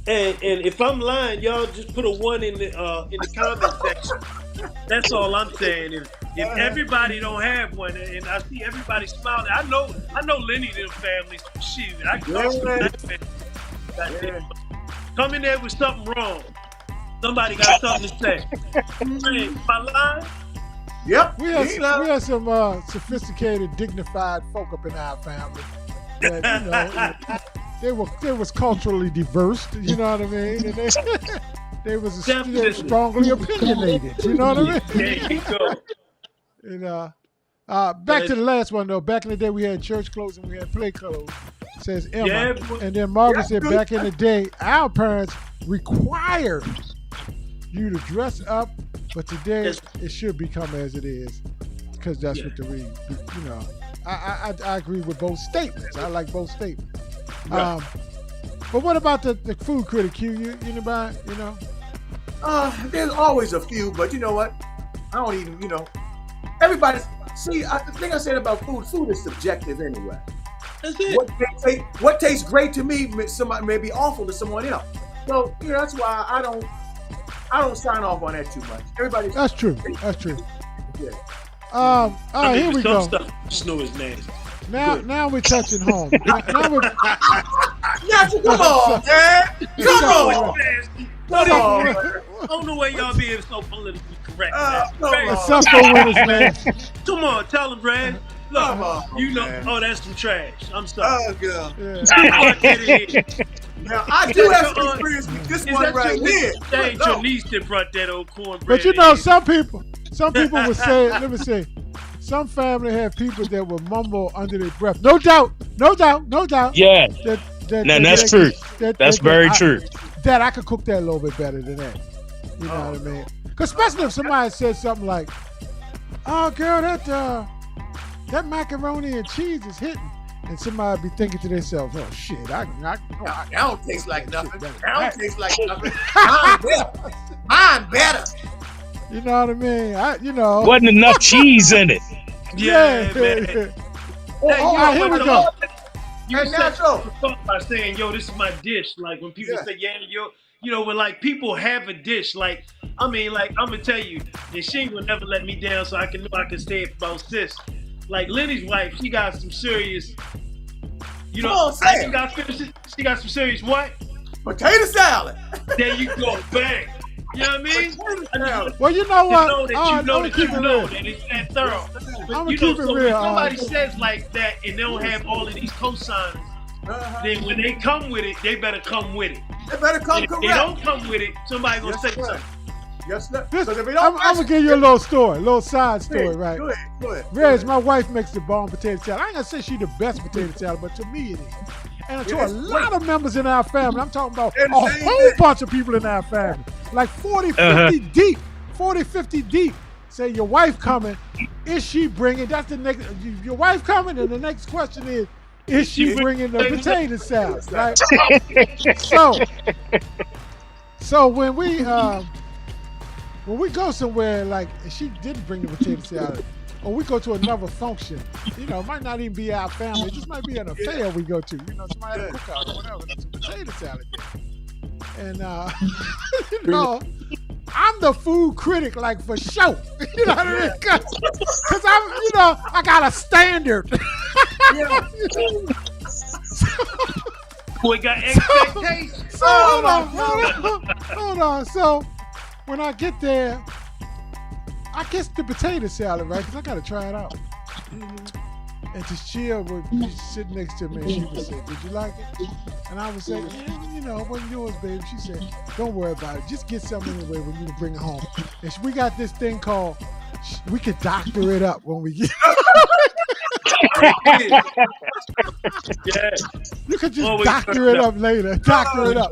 And if I'm lying, y'all just put a 1 in the comment section. That's all I'm saying. If everybody don't have one, and I see everybody smiling, I know Lenny and them families. Shit, I come come in there with something wrong. Somebody got something to say. Hey, my line. Yep. We had some sophisticated, dignified folk up in our family. That, they was culturally diverse. You know what I mean? And they was strongly opinionated. You know what I mean? There you go. And back to the last one though. Back in the day, we had church clothes and we had play clothes. Says Emma. Yeah, and then Margaret said, back in the day, our parents required you to dress up, but today it should become as it is, because that's what the read. You know, I agree with both statements. I like both statements. Right. But what about the food critic? Q? Anybody? You know? There's always a few, but you know what? I don't even. You know, everybody. See, the thing I said about food is subjective anyway. That's it. What tastes great to me may be awful to someone else. So you know that's why I don't sign off on that too much. Everybody. That's true. Yeah. All right, here we go. Snow is nasty. Now we're touching home. Now we're, come on, man. Come on. I don't know why y'all being so politically correct. Come on, tell them, Brad. Look, you know, oh, that's some trash. I'm sorry. Oh, girl. yeah. Now, I do have some experience with this one right here. That ain't your niece that brought that old cornbread. But you know, some people would say, let me say, some family have people that will mumble under their breath. No doubt. Yeah. That's true. That's very true. That I could cook that a little bit better than that. You know what I mean? Because especially if somebody says something like, "Oh, girl, that macaroni and cheese is hitting," and somebody be thinking to themselves, "Oh shit, I don't taste like nothing. That don't taste like nothing. Mine better. You know what I mean? Wasn't enough cheese in it. Yeah, man. Here we go. You start by saying, "Yo, this is my dish." Like when people say, "Yeah, yo," you know, when like people have a dish, like I mean, like I'm gonna tell you, and she will never let me down, so I can stay about sis. Like Lenny's wife, she got some serious. You know, she got some serious what? Potato salad. There you go, bang. You know what I mean? Well, you know what? You know that it's that thorough. I'm gonna keep it real. When somebody says like that and they don't have all of these cosigns, then when they come with it, they better come with it. They better come if correct. They don't come with it, somebody gonna say something. Yes, sir. I'm gonna give you a little side story, right? Go ahead. Reg, my wife makes the bomb potato salad. I ain't gonna say she's the best potato salad, but to me it is. And to a lot of members in our family, I'm talking about a whole bunch of people in our family, like 40, 50 deep, say your wife coming, is she bringing, that's the next, your wife coming, and the next question is she bringing the potato salad, right? So when we go somewhere, like, and she didn't bring the potato salad, or we go to another function, you know, it might not even be our family. It just might be an affair we go to. You know, somebody had a cookout or whatever. There's a potato salad there. And, you know, I'm the food critic, like, for sure. You know what I mean? Because I'm, you know, I got a standard. Boy, got expectations. Hold on. So, when I get there, I guess the potato salad, right? Because I got to try it out. And just chill would be sitting next to me, and she would say, "Did you like it?" And I would say, "Yeah, you know, it wasn't yours, baby." She said, "Don't worry about it. Just get something anyway when you bring it home." And we got this thing called, we could doctor it up when we get Yeah. You could just doctor it up later. Doctor it up.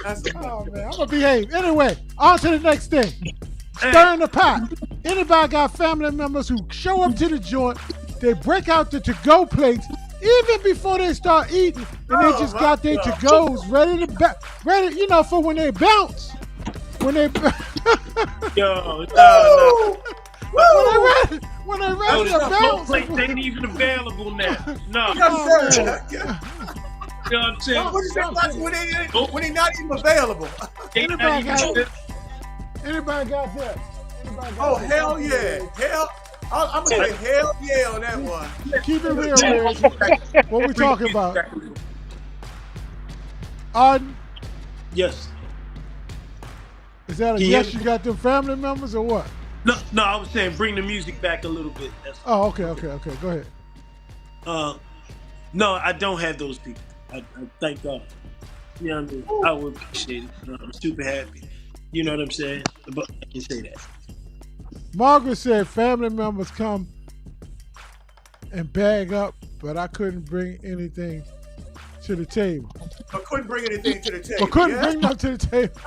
That's a Oh man, I'm gonna behave. Anyway, on to the next thing. Stirring the pot. Anybody got family members who show up to the joint, they break out the to-go plates even before they start eating, and they just got their to-goes ready to ready, for when they bounce. When they Yo, no. when they Yo, ready to the bounce. plates ain't even available now. No. Yes, You sir. know what I'm saying? What you say, when they not even available? Anybody got that? Anybody got that? Oh, hell yeah. I'm going to say hell yeah on that one. Keep it real, Reg. What we talking about? Arden, Yes. is that a Can you yes? hear me? You got them family members or what? No, I was saying bring the music back a little bit. That's, Oh, okay. Go ahead. no, I don't have those people. I thank God. You know what I mean? I would appreciate it. I'm super happy. You know what I'm saying? But I can say that. Margaret said family members come and bag up, but I couldn't bring anything to the table. I couldn't bring anything to the table. Or couldn't yeah? bring them to the table.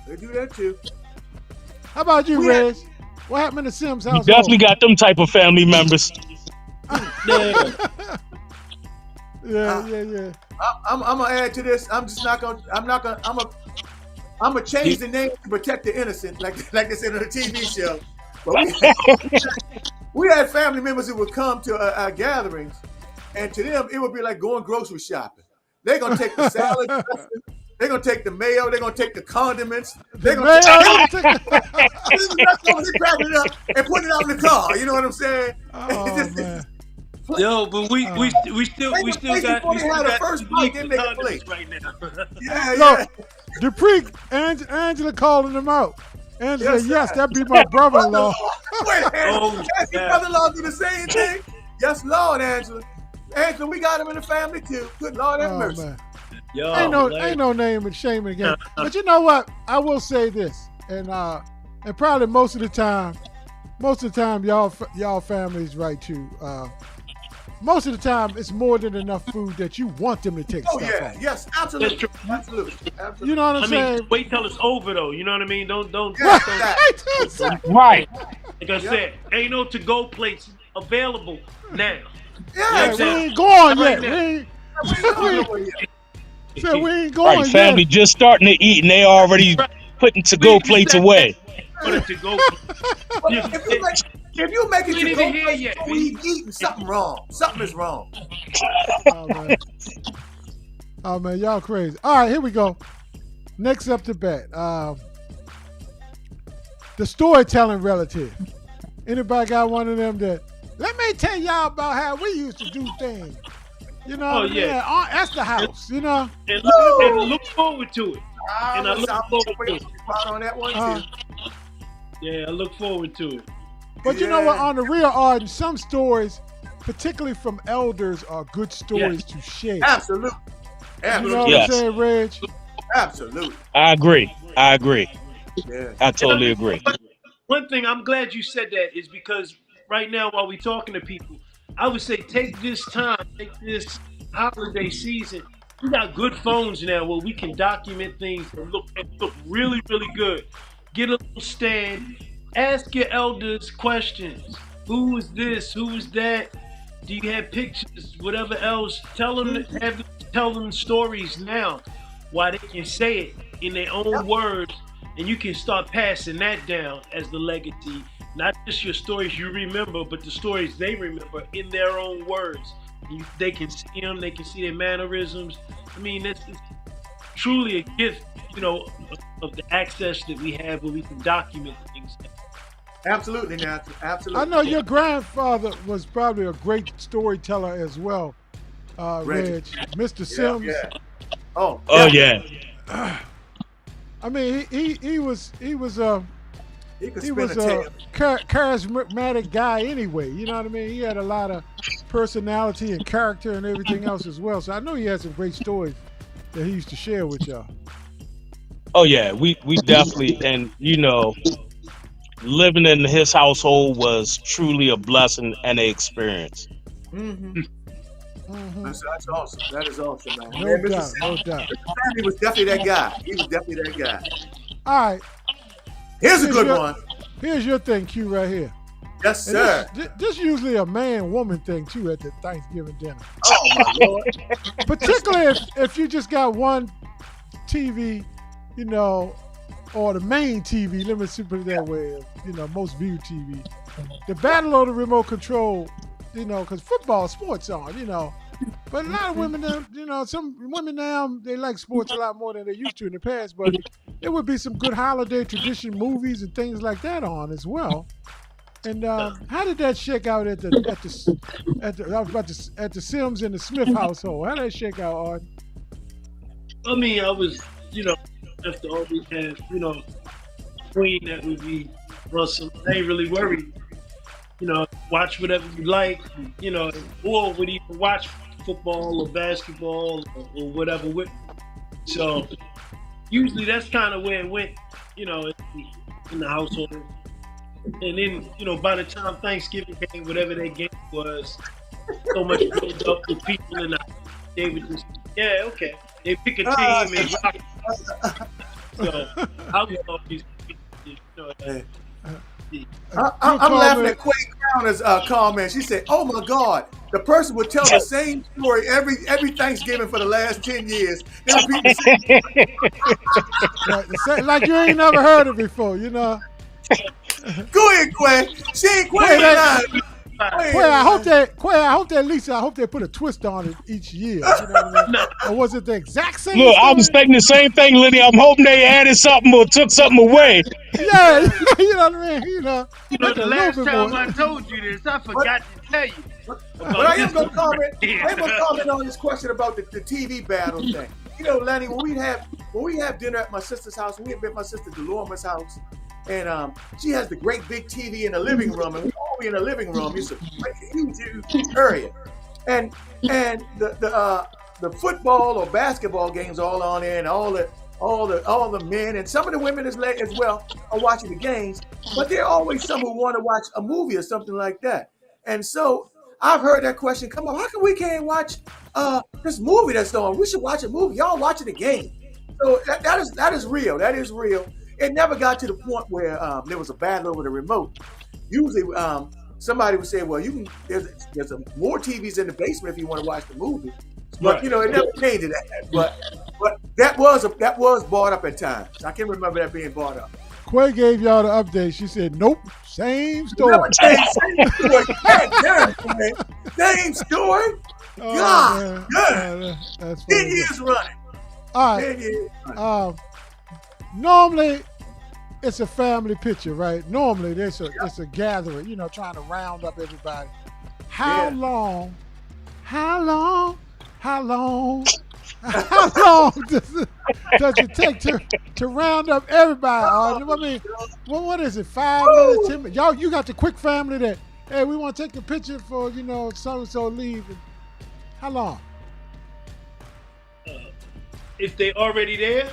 They do that too. How about you, Reg? What happened to Sim's You household? definitely got them type of family members. Yeah. I'm gonna add to this. I'm gonna change the name to protect the innocent, like they said on the TV show. But we had family members who would come to our gatherings, and to them it would be like going grocery shopping. They're gonna take the salad dressing, they're gonna take the mayo, they're gonna take the condiments, they're gonna take grab it up and put it out in the car. You know what I'm saying? Oh, man. Yo, but we still got the first bite, they make a plate right now. Yeah. Look, Dupree, Angela calling them out. Angela, yes, that'd be my brother-in-law. Wait, Oh, can't your brother-in-law do the same thing? Yes, Lord, Angela. Angela, we got him in the family too. Good Lord have mercy. Man. Yo, Ain't no name and shame in the game. But you know what? I will say this, and probably most of the time, y'all families right too. Most of the time, it's more than enough food that you want them to take stuff off. Yes, absolutely. Absolutely. You know what I'm saying? Wait till it's over though. You know what I mean? Don't. Right. Like I said, ain't no to-go plates available now. Yeah, we ain't going Right yet. now. We ain't going Right. Family yet. just starting to eat and they already putting to-go plates away. Put it to go. If you make it We to ain't go even here yet, before we eating, something wrong. Something is wrong. Oh man, y'all crazy. All right, here we go. Next up to bat. The storytelling relative. Anybody got one of them that? Let me tell y'all about how we used to do things. You know, Oh, yeah. Aunt Esther house. You know, And look forward to it. And I look forward to it. On that one too. Yeah, I look forward to it. but you know what? On the real Arden, some stories, particularly from elders, are good stories to share. Absolutely. You know what Yes. I'm saying, Reg? Absolutely. I agree. Yeah. I totally agree. One thing I'm glad you said that is because right now while we're talking to people, I would say take this holiday season. We got good phones now where we can document things and look really, really good. Get a little stand. Ask your elders questions. Who is this? Who is that? Do you have pictures? Whatever else. Tell them stories now while they can say it in their own words, and you can start passing that down as the legacy. Not just your stories you remember, but the stories they remember in their own words. They can see them, they can see their mannerisms. I mean, it's truly a gift, of the access that we have where we can document things. Absolutely, Nancy. Absolutely. I know your grandfather was probably a great storyteller as well, Reg. Mr. Sims. Yeah. Oh yeah. I mean, he was He could spin was a tale. a charismatic guy anyway. You know what I mean? He had a lot of personality and character and everything else as well. So I know he had some great stories that he used to share with y'all. Oh yeah, we definitely, and living in his household was truly a blessing and an experience. Mm-hmm. That's awesome. That is awesome, man. No Man, doubt, no doubt. Mr. Sammy was definitely that guy. He was definitely that guy. All right, Here's a good one. here's your thing, Q, right here. Yes, And sir. this usually a man-woman thing too at the Thanksgiving dinner. Oh my lord. Particularly if you just got one TV, you know, or the main TV. Let me put it that way. You know, most viewed TV. The battle of the remote control. You know, because football, sports on. You know, but a lot of women, you know, some women now they like sports a lot more than they used to in the past. But there would be some good holiday tradition movies and things like that on as well. And how did that shake out at the Sims and the Smith household? How did that shake out, Art? I mean, I was, you know, have to always have, you know, queen that would be Russell. I ain't really worried. You know, watch whatever you like, you know, or would even watch football or basketball or whatever with me. So usually that's kind of where it went, you know, in the household. And then, you know, by the time Thanksgiving came, whatever that game was, so much built up with people in the house, they would just, yeah, okay. They pick a team and rock. So I was always, you know, I'm laughing at Quay Crowner's comment. She said, "Oh my God, the person would tell the same story every Thanksgiving for the last 10 years. They repeat the Right, like you ain't never heard it before, you know." Go ahead, Quay. She ain't Quay. I hope that at least they put a twist on it each year. You know what I mean? Or was it the exact same? Look, story? I was thinking the same thing, Liddy. I'm hoping they added something or took something away. Yeah, you know what I mean. You know the last time I told you this, I forgot to tell you. But I am gonna comment. I am gonna comment on this question about the TV battle thing. You know, Lenny, when we have dinner at my sister's house, we have been at my sister Delorme's house. And she has the great big TV in the living room, and we all be in the living room. It's a huge area, and the football or basketball games all on there, and all the men and some of the women as well are watching the games. But there are always some who want to watch a movie or something like that. And so I've heard that question come up: how come we can't watch this movie that's on? We should watch a movie. Y'all watching the game. So that is real. That is real. It never got to the point where there was a battle over the remote. Usually, somebody would say, "Well, you can." There's more TVs in the basement if you want to watch the movie. But Right. you know, it never came to that. But that was brought up at times. I can remember that being brought up. Quay gave y'all the update. She said, "Nope, same story." Same story. God damn, man. Same story. Oh, God, man. good. That's 10 funny. years running. All 10 right. years running. Normally, it's a family picture, right? Normally, it's a gathering, you know, trying to round up everybody. How long does it take to round up everybody? I mean, what is it? 5 minutes, 10 minutes? Y'all, you got the quick family that, hey, we want to take a picture for, you know, so-and-so leave. How long? If they already there,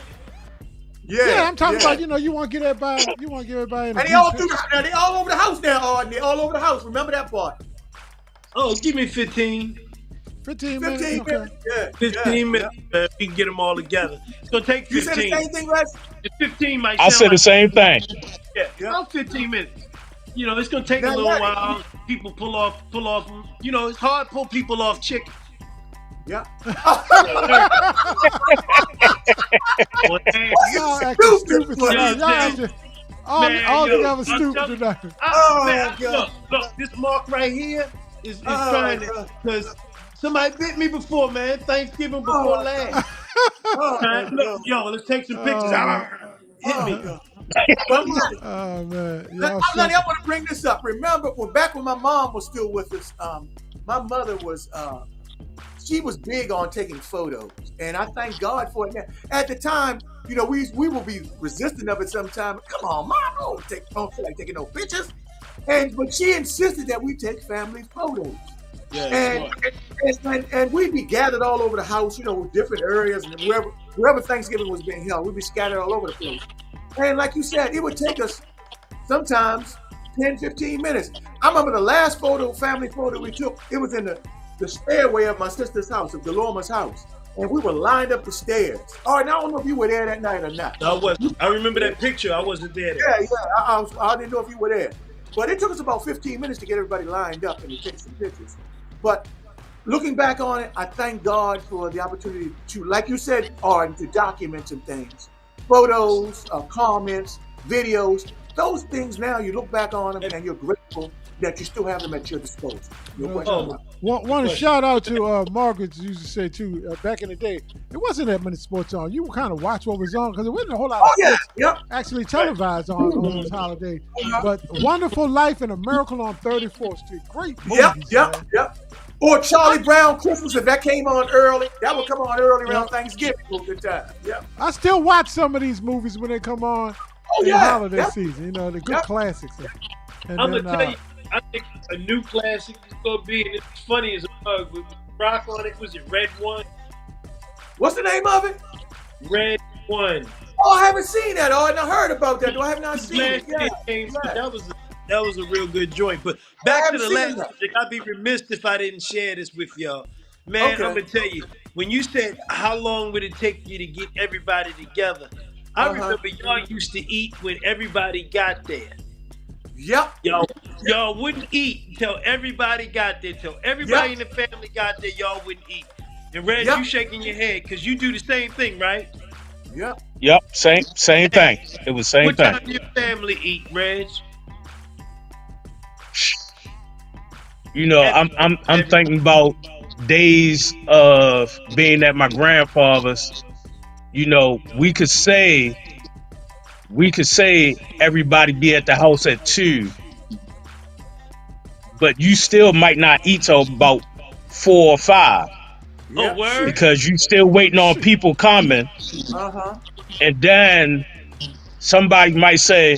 Yeah, I'm talking about, you know, you want to get everybody in And a they all group now they all over the house now, They all over the house. Remember that part? oh, give me 15. 15 minutes. 15 Okay. minutes. Yeah. 15 minutes, man. We can get them all together. It's going to take 15. You said the same thing, Les? The 15 might I sound said like, the same thing. Yeah, Yeah. about 15 minutes. You know, it's going to take Now, a little Larry. while. People pull off. You know, it's hard to pull people off chicken. Yeah. Well, man, Y'all acting stupid Stupid. tonight. Y'all acting all yo, together I'm stupid telling- tonight. man, God. look, this mark right here is trying to, God. because somebody bit me before, man. Thanksgiving before last. Oh, Man, look, yo, let's take some pictures. Hit me. God. But Lenny, Oh man, Lenny, y'all I suck. want to bring this up. Remember back when my mom was still with us, my mother was she was big on taking photos, and I thank God for it now. At the time, you know, we will be resistant of it sometimes. Come on, Mom, I don't feel like taking no pictures. But she insisted that we take family photos. Yeah, And we'd be gathered all over the house, you know, with different areas, and wherever Thanksgiving was being held, we'd be scattered all over the place. And like you said, it would take us sometimes 10, 15 minutes. I remember the last family photo we took, it was in the the stairway of my sister's house, of Delorma's house, and we were lined up the stairs. All right, now I don't know if you were there that night or not. I was. I remember that picture. I wasn't there. Yeah. I didn't know if you were there. But it took us about 15 minutes to get everybody lined up and to take some pictures. But looking back on it, I thank God for the opportunity to, like you said, Arden, to document some things. Photos, comments, videos. Those things now, you look back on them and you're grateful that you still have them at your disposal. Want to shout out to Margaret used to say too, back in the day, it wasn't that many sports on. You would kind of watch what was on because there wasn't a whole lot of sports actually televised on those holidays. But Wonderful Life and A Miracle on 34th Street. Great movies. Yep. Or Charlie Brown Christmas, if that came on early, that would come on early around Thanksgiving for a good time. Yeah. I still watch some of these movies when they come on in the holiday season. You know, the good classics. And I'm going to tell you, I think a new classic is going to be, and it's funny as a bug, with Rock on it, was it Red One? What's the name of it? Red One. Oh, I haven't seen that. Oh, I haven't heard about that. I have not seen it. That was a real good joint. But back to the last subject, I'd be remiss if I didn't share this with y'all. Man, I'm going to tell you, when you said how long would it take you to get everybody together, I remember y'all used to eat when everybody got there. Yep. Y'all wouldn't eat until everybody got there. Till everybody in the family got there, y'all wouldn't eat. And Reg, you shaking your head because you do the same thing, right? Yep. Same thing. It was same what thing. What time do your family eat, Reg? You know, I'm thinking about days of being at my grandfather's. You know, we could say everybody be at the house at 2, but you still might not eat till about 4 or 5. Oh, word? Because you still waiting on people coming. And then somebody might say,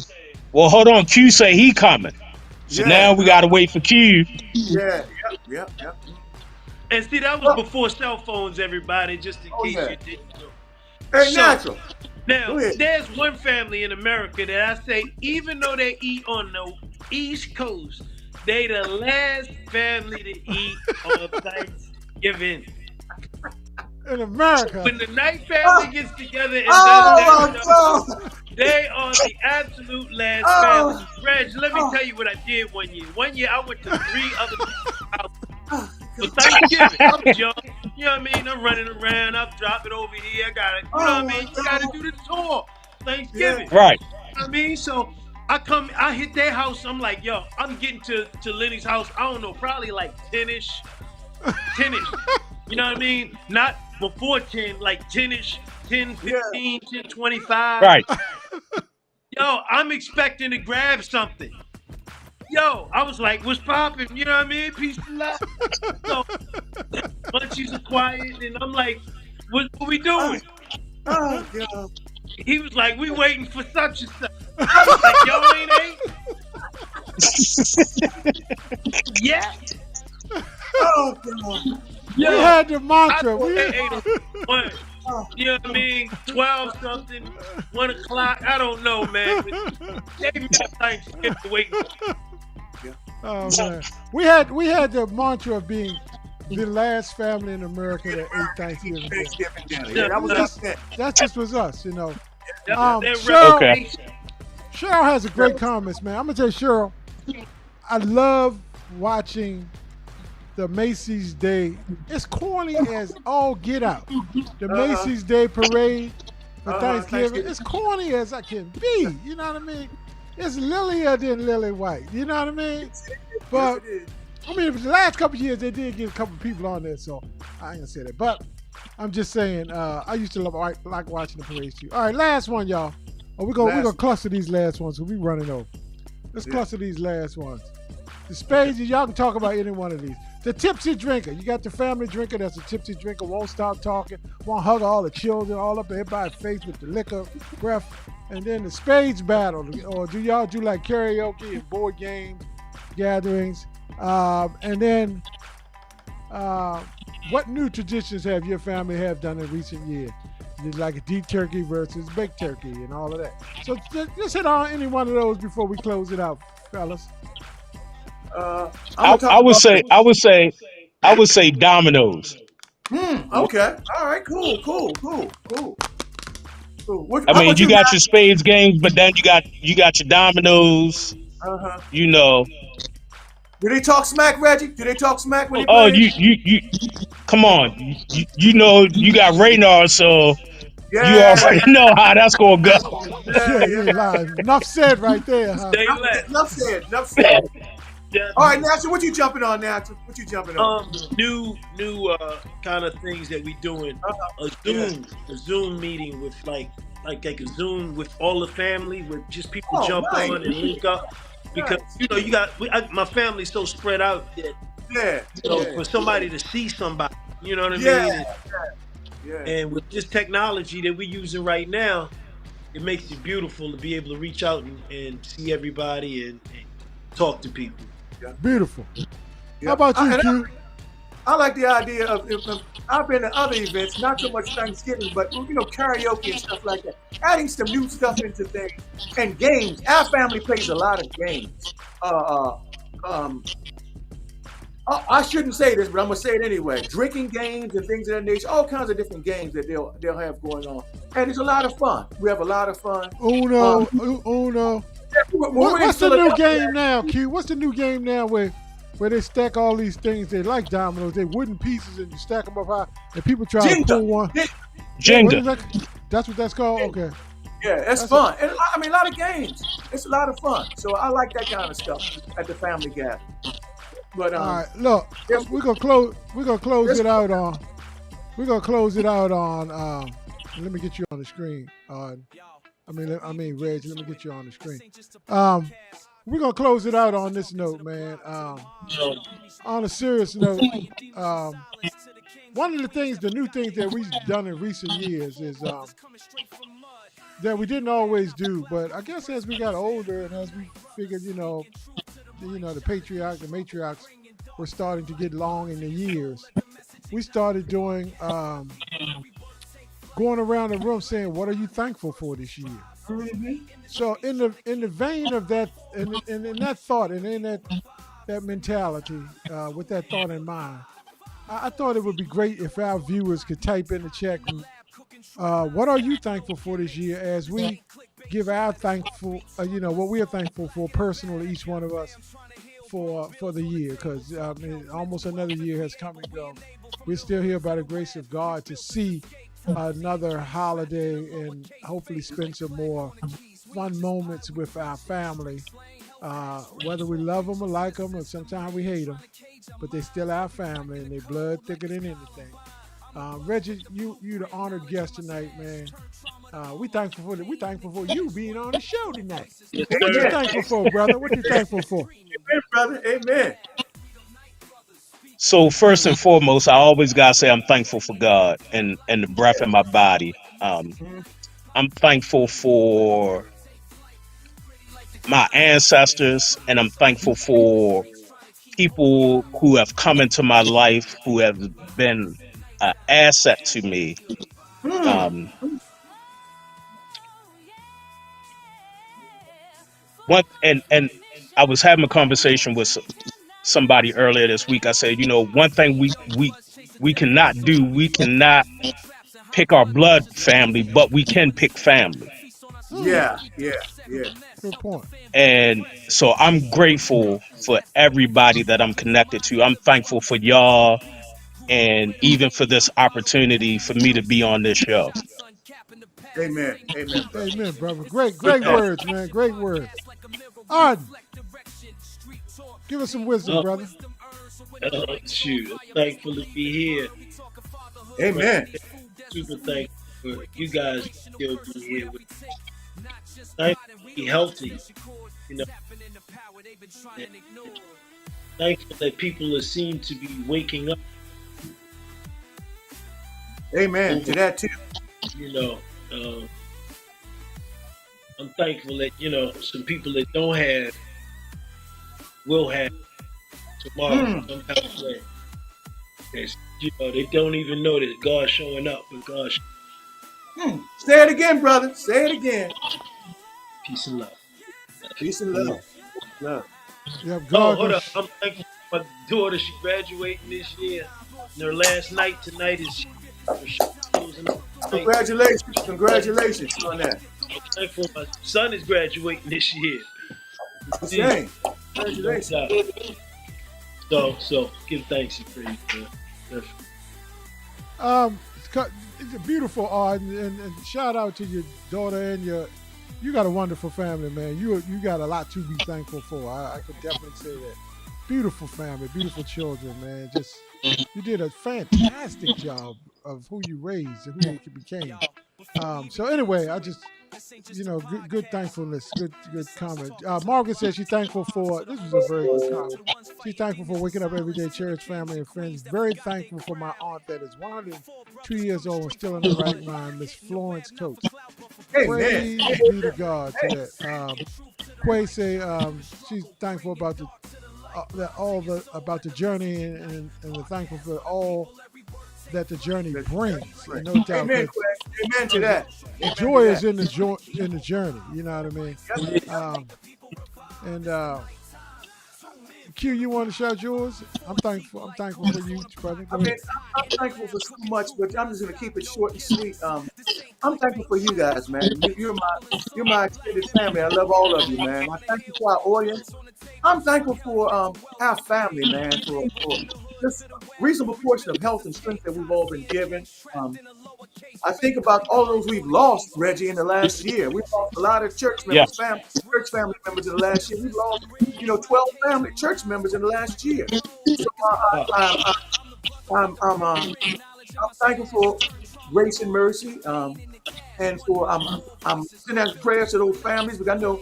well, hold on, Q say he coming. So now we got to wait for Q. Yep. And see, that was before cell phones, everybody, just in case you didn't know. Hey, natural. Now, there's one family in America that I say, even though they eat on the East Coast, they the last family to eat on Thanksgiving. In America. When the Knight family gets together and does that, they are the absolute last family. Reg, let me tell you what I did one year. One year I went to 3 other people's houses for Thanksgiving. I was young. You know what I mean? I'm running around. I'm dropping over here. I got to, you know what I mean? You got to do the tour. Thanksgiving. Right. You know what I mean? So I hit their house. I'm like, yo, I'm getting to Lenny's house. I don't know, probably like 10-ish. 10-ish. You know what I mean? Not before 10, like 10-ish, 10, 15, 10, 25. Right. Yo, I'm expecting to grab something. Yo, I was like, what's popping? You know what I mean? Peace and love. So, Munchies are quiet, and I'm like, what we doing? Oh, God. He was like, we waiting for such and such. I was like, y'all ain't? Yeah. Oh, God. Yo, we had the mantra. You know what I mean? 12 something, 1 o'clock. I don't know, man. They me Thanksgiving waiting. Oh man, we had the mantra of being the last family in America that ate Thanksgiving dinner. Yeah, that just was us, you know. Cheryl has a great comments, man. I'm gonna tell you, Cheryl, I love watching the Macy's Day. It's corny as all get out. The Macy's Day parade for Thanksgiving. It's corny as I can be. You know what I mean? It's lilier than Lily White. You know what I mean? But I mean, the last couple of years they did get a couple of people on there, so I ain't gonna say that. But I'm just saying, I used to like watching the parades too. All right, last one, y'all. We're gonna cluster these last ones because we running over. Let's cluster these last ones. The spades, y'all can talk about any one of these. The tipsy drinker. You got the family drinker that's a tipsy drinker, won't stop talking, won't hug all the children, all up in everybody's face with the liquor breath. And then the spades battle. Or do y'all do like karaoke and board games, gatherings? And then what new traditions have your family have done in recent years? Like a deep turkey versus baked turkey and all of that. So just hit on any one of those before we close it out, fellas. I would say I would say dominoes. Okay. All right. Cool. Cool. Cool. Cool. Cool. I How mean, about you you, got your Matt? spades games, but then you got your dominoes. Uh huh. You know, Do they talk smack, Reggie? Do they talk smack when they oh, play? you come on, you know you got radar, so you Yeah. already know how that's gonna go. Yeah. Yeah, you ain't Yeah. lying. Enough said right there, huh? Stay left. Enough said. Enough said. All right, Definitely. Natural, what you jumping on, Natural? What you jumping on? New kind of things that we doing. A Yeah. Zoom meeting with like a Zoom with all the family, with just people Oh, jump nice. on and link up. Because Nice. my family's so spread out that Yeah. Yeah. for somebody to see somebody, you know what I Yeah. mean? Yeah. And with this technology that we're using right now, it makes it beautiful to be able to reach out and see everybody and talk to people. Yeah. Beautiful. How Yeah. about you, Q? I like the idea of I've been to other events, not so much Thanksgiving, but karaoke and stuff like that. Adding some new stuff into things and games. Our family plays a lot of games. Uh, um, I shouldn't say this, but I'm gonna say it anyway. Drinking games and things of that nature, all kinds of different games that they'll have going on, and it's a lot of fun. We have a lot of fun. Uno. Uno. What's the new game now, Q? What's the new game now where they stack all these things? They like dominoes. They wooden pieces and you stack them up high, and people try to pull one. What is Jenga. that? That's what that's called. Okay. Yeah, that's fun. And I mean, a lot of games. It's a lot of fun. So I like that kind of stuff at the family gathering. But All right, look, we're gonna close it out on. We're gonna close it out on. Let me get you on the screen. I mean, Reg. Let me get you on the screen. We're gonna close it out on this note, man. On a serious note, one of the new things that we've done in recent years is that we didn't always do, but I guess as we got older and as we figured, the matriarchs were starting to get long in the years. We started doing going around the room saying, "What are you thankful for this year?" mm-hmm. So in the vein of that, and in that thought, and in that mentality, with that thought in mind, I thought it would be great if our viewers could type in the chat group, what are you thankful for this year, as we give our thankful, what we are thankful for personally, each one of us, for the year, because almost another year has come and gone. We're still here by the grace of God to see another holiday and hopefully spend some more fun moments with our family. Whether we love them or like them, or sometimes we hate them, but they're still our family and they blood thicker than anything. Reggie, you the honored guest tonight, man. We thankful for you being on the show tonight. What you thankful for, brother? What you thankful for? Amen, brother. Amen. So first and foremost, I always gotta say I'm thankful for God and the breath in my body. I'm thankful for my ancestors, and I'm thankful for people who have come into my life who have been an asset to me. Um, and I was having a conversation with somebody earlier this week. I said, one thing we cannot do, we cannot pick our blood family, but we can pick family. Yeah. Good point. And so I'm grateful for everybody that I'm connected to. I'm thankful for y'all, and even for this opportunity for me to be on this show. Amen. Amen. Brother. Amen, brother. Great words, man. Great words. Arden, give us some wisdom, brother. Shoot, I'm thankful to be here. Amen. Super thankful for you guys still being here with me. Thankful to be healthy. And thankful that people are seem to be waking up. Amen to that too. I'm thankful that some people that don't have will have tomorrow. Some kind of way. They don't even know that God's showing up, but God's Say it again, brother. Say it again. peace and love. Peace and love. Love. Yep, Oh, God. hold up. I'm thankful My daughter, she graduating this year. And her last night tonight is her show closing up tonight. Congratulations on that. I'm thankful my son is graduating this year. Shane, No congratulations. doubt. So give thanks and praise, man. It's a beautiful art, and shout out to your daughter and you got a wonderful family, man. You got a lot to be thankful for. I could definitely say that. Beautiful family, beautiful children, man. Just you did a fantastic job of who you raised and who you became. So anyway, I just good thankfulness, good comment. Margaret says she's thankful for this was a very good comment. She's thankful for waking up every day, church, family, and friends. Very thankful for my aunt that is 102 years old and still in her right mind, Miss Florence Coates. Praise be to God to that. Quay say she's thankful about about the journey and we're thankful for all that the journey brings. And no doubt, Amen to that. the joy is in the journey. You know what I mean? And Q, you want to shout yours? I'm thankful for you, brother. I mean, I'm thankful for so much, but I'm just gonna keep it short and sweet. I'm thankful for you guys, man. You're my extended family. I love all of you, man. I thank you for our audience. I'm thankful for our family, man, for this reasonable portion of health and strength that we've all been given. I think about all those we've lost, Reggie, in the last year. We've lost a lot of church members, church family members in the last year. We've lost, 12 family church members in the last year. So I'm thankful for grace and mercy, and for I'm sending out prayers to those families, because I know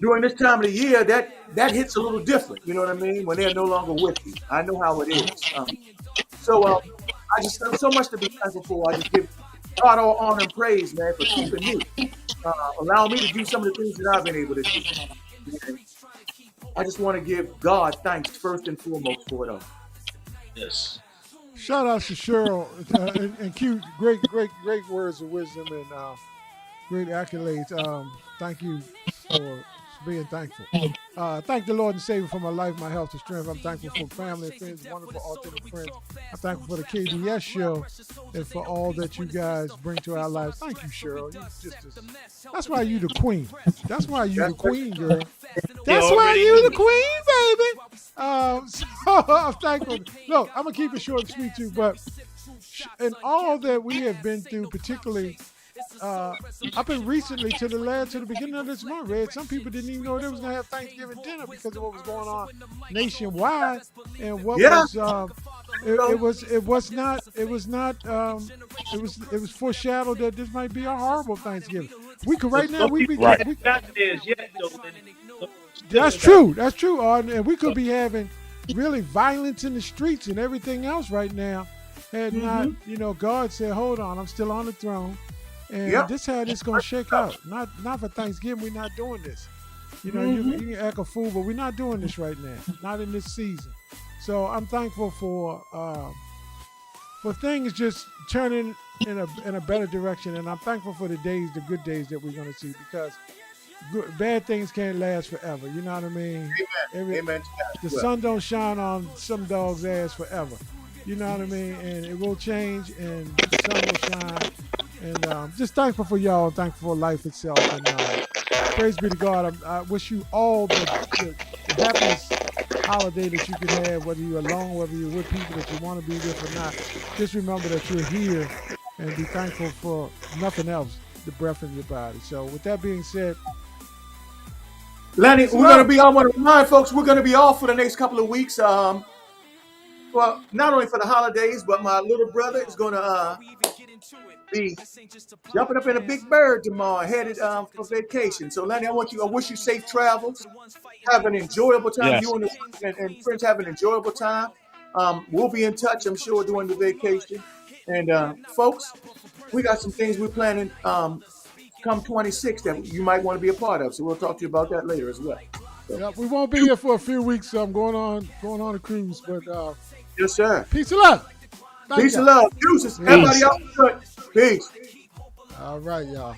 during this time of the year that hits a little different. You know what I mean? When they're no longer with you, I know how it is. I just have so much to be thankful for. I just give God all honor and praise, man, for keeping me, allowing me to do some of the things that I've been able to do. And I just want to give God thanks first and foremost for it all. Yes. Shout out to Cheryl and Q. Great words of wisdom and great accolades. Thank you for being thankful. Thank the Lord and Savior for my life, my health, and strength. I'm thankful for family and friends, wonderful authentic friends. I'm thankful for the KBS show and for all that you guys bring to our lives. Thank you, Cheryl. That's why you the queen. That's why you the queen, girl. That's why you the queen, baby. So I'm thankful. Look, I'm gonna keep it short and sweet too, but in all that we have been through, particularly up been recently to the beginning of this month, Red. Some people didn't even know they was gonna have Thanksgiving dinner because of what was going on nationwide and what was it was foreshadowed that this might be a horrible Thanksgiving. We could right now we be Not theirs yet, though. That's true, and we could be having really violence in the streets and everything else right now. Had not, God said, "Hold on, I'm still on the throne." And this how this gonna shake out. Not for Thanksgiving. We're not doing this. You can act a fool, but we're not doing this right now. Not in this season. So I'm thankful for things just turning in a better direction, and I'm thankful for the good days that we're gonna see, because bad things can't last forever. You know what I mean? Amen. The sun don't shine on some dog's ass forever. You know what I mean? And it will change, and the sun will shine. And just thankful for y'all, thankful for life itself. And praise be to God. I wish you all the happiest holiday that you can have, whether you're alone, whether you're with people that you want to be with or not. Just remember that you're here, and be thankful for nothing else, the breath in your body. So with that being said, Lenny, I want to remind folks, we're going to be off for the next couple of weeks. Well, not only for the holidays, but my little brother is going to be jumping up in a big bird tomorrow, headed for vacation. So, Lenny, I wish you safe travels. Have an enjoyable time. Yes. You and friends have an enjoyable time. We'll be in touch, I'm sure, during the vacation. And folks, we got some things we're planning come 26 that you might want to be a part of. So we'll talk to you about that later as well. yeah, we won't be here for a few weeks. So I'm going on a cruise, but Yes, sir. peace and love. Thank Peace y'all. and love. Deuces. Everybody else good. Peace. All right, y'all.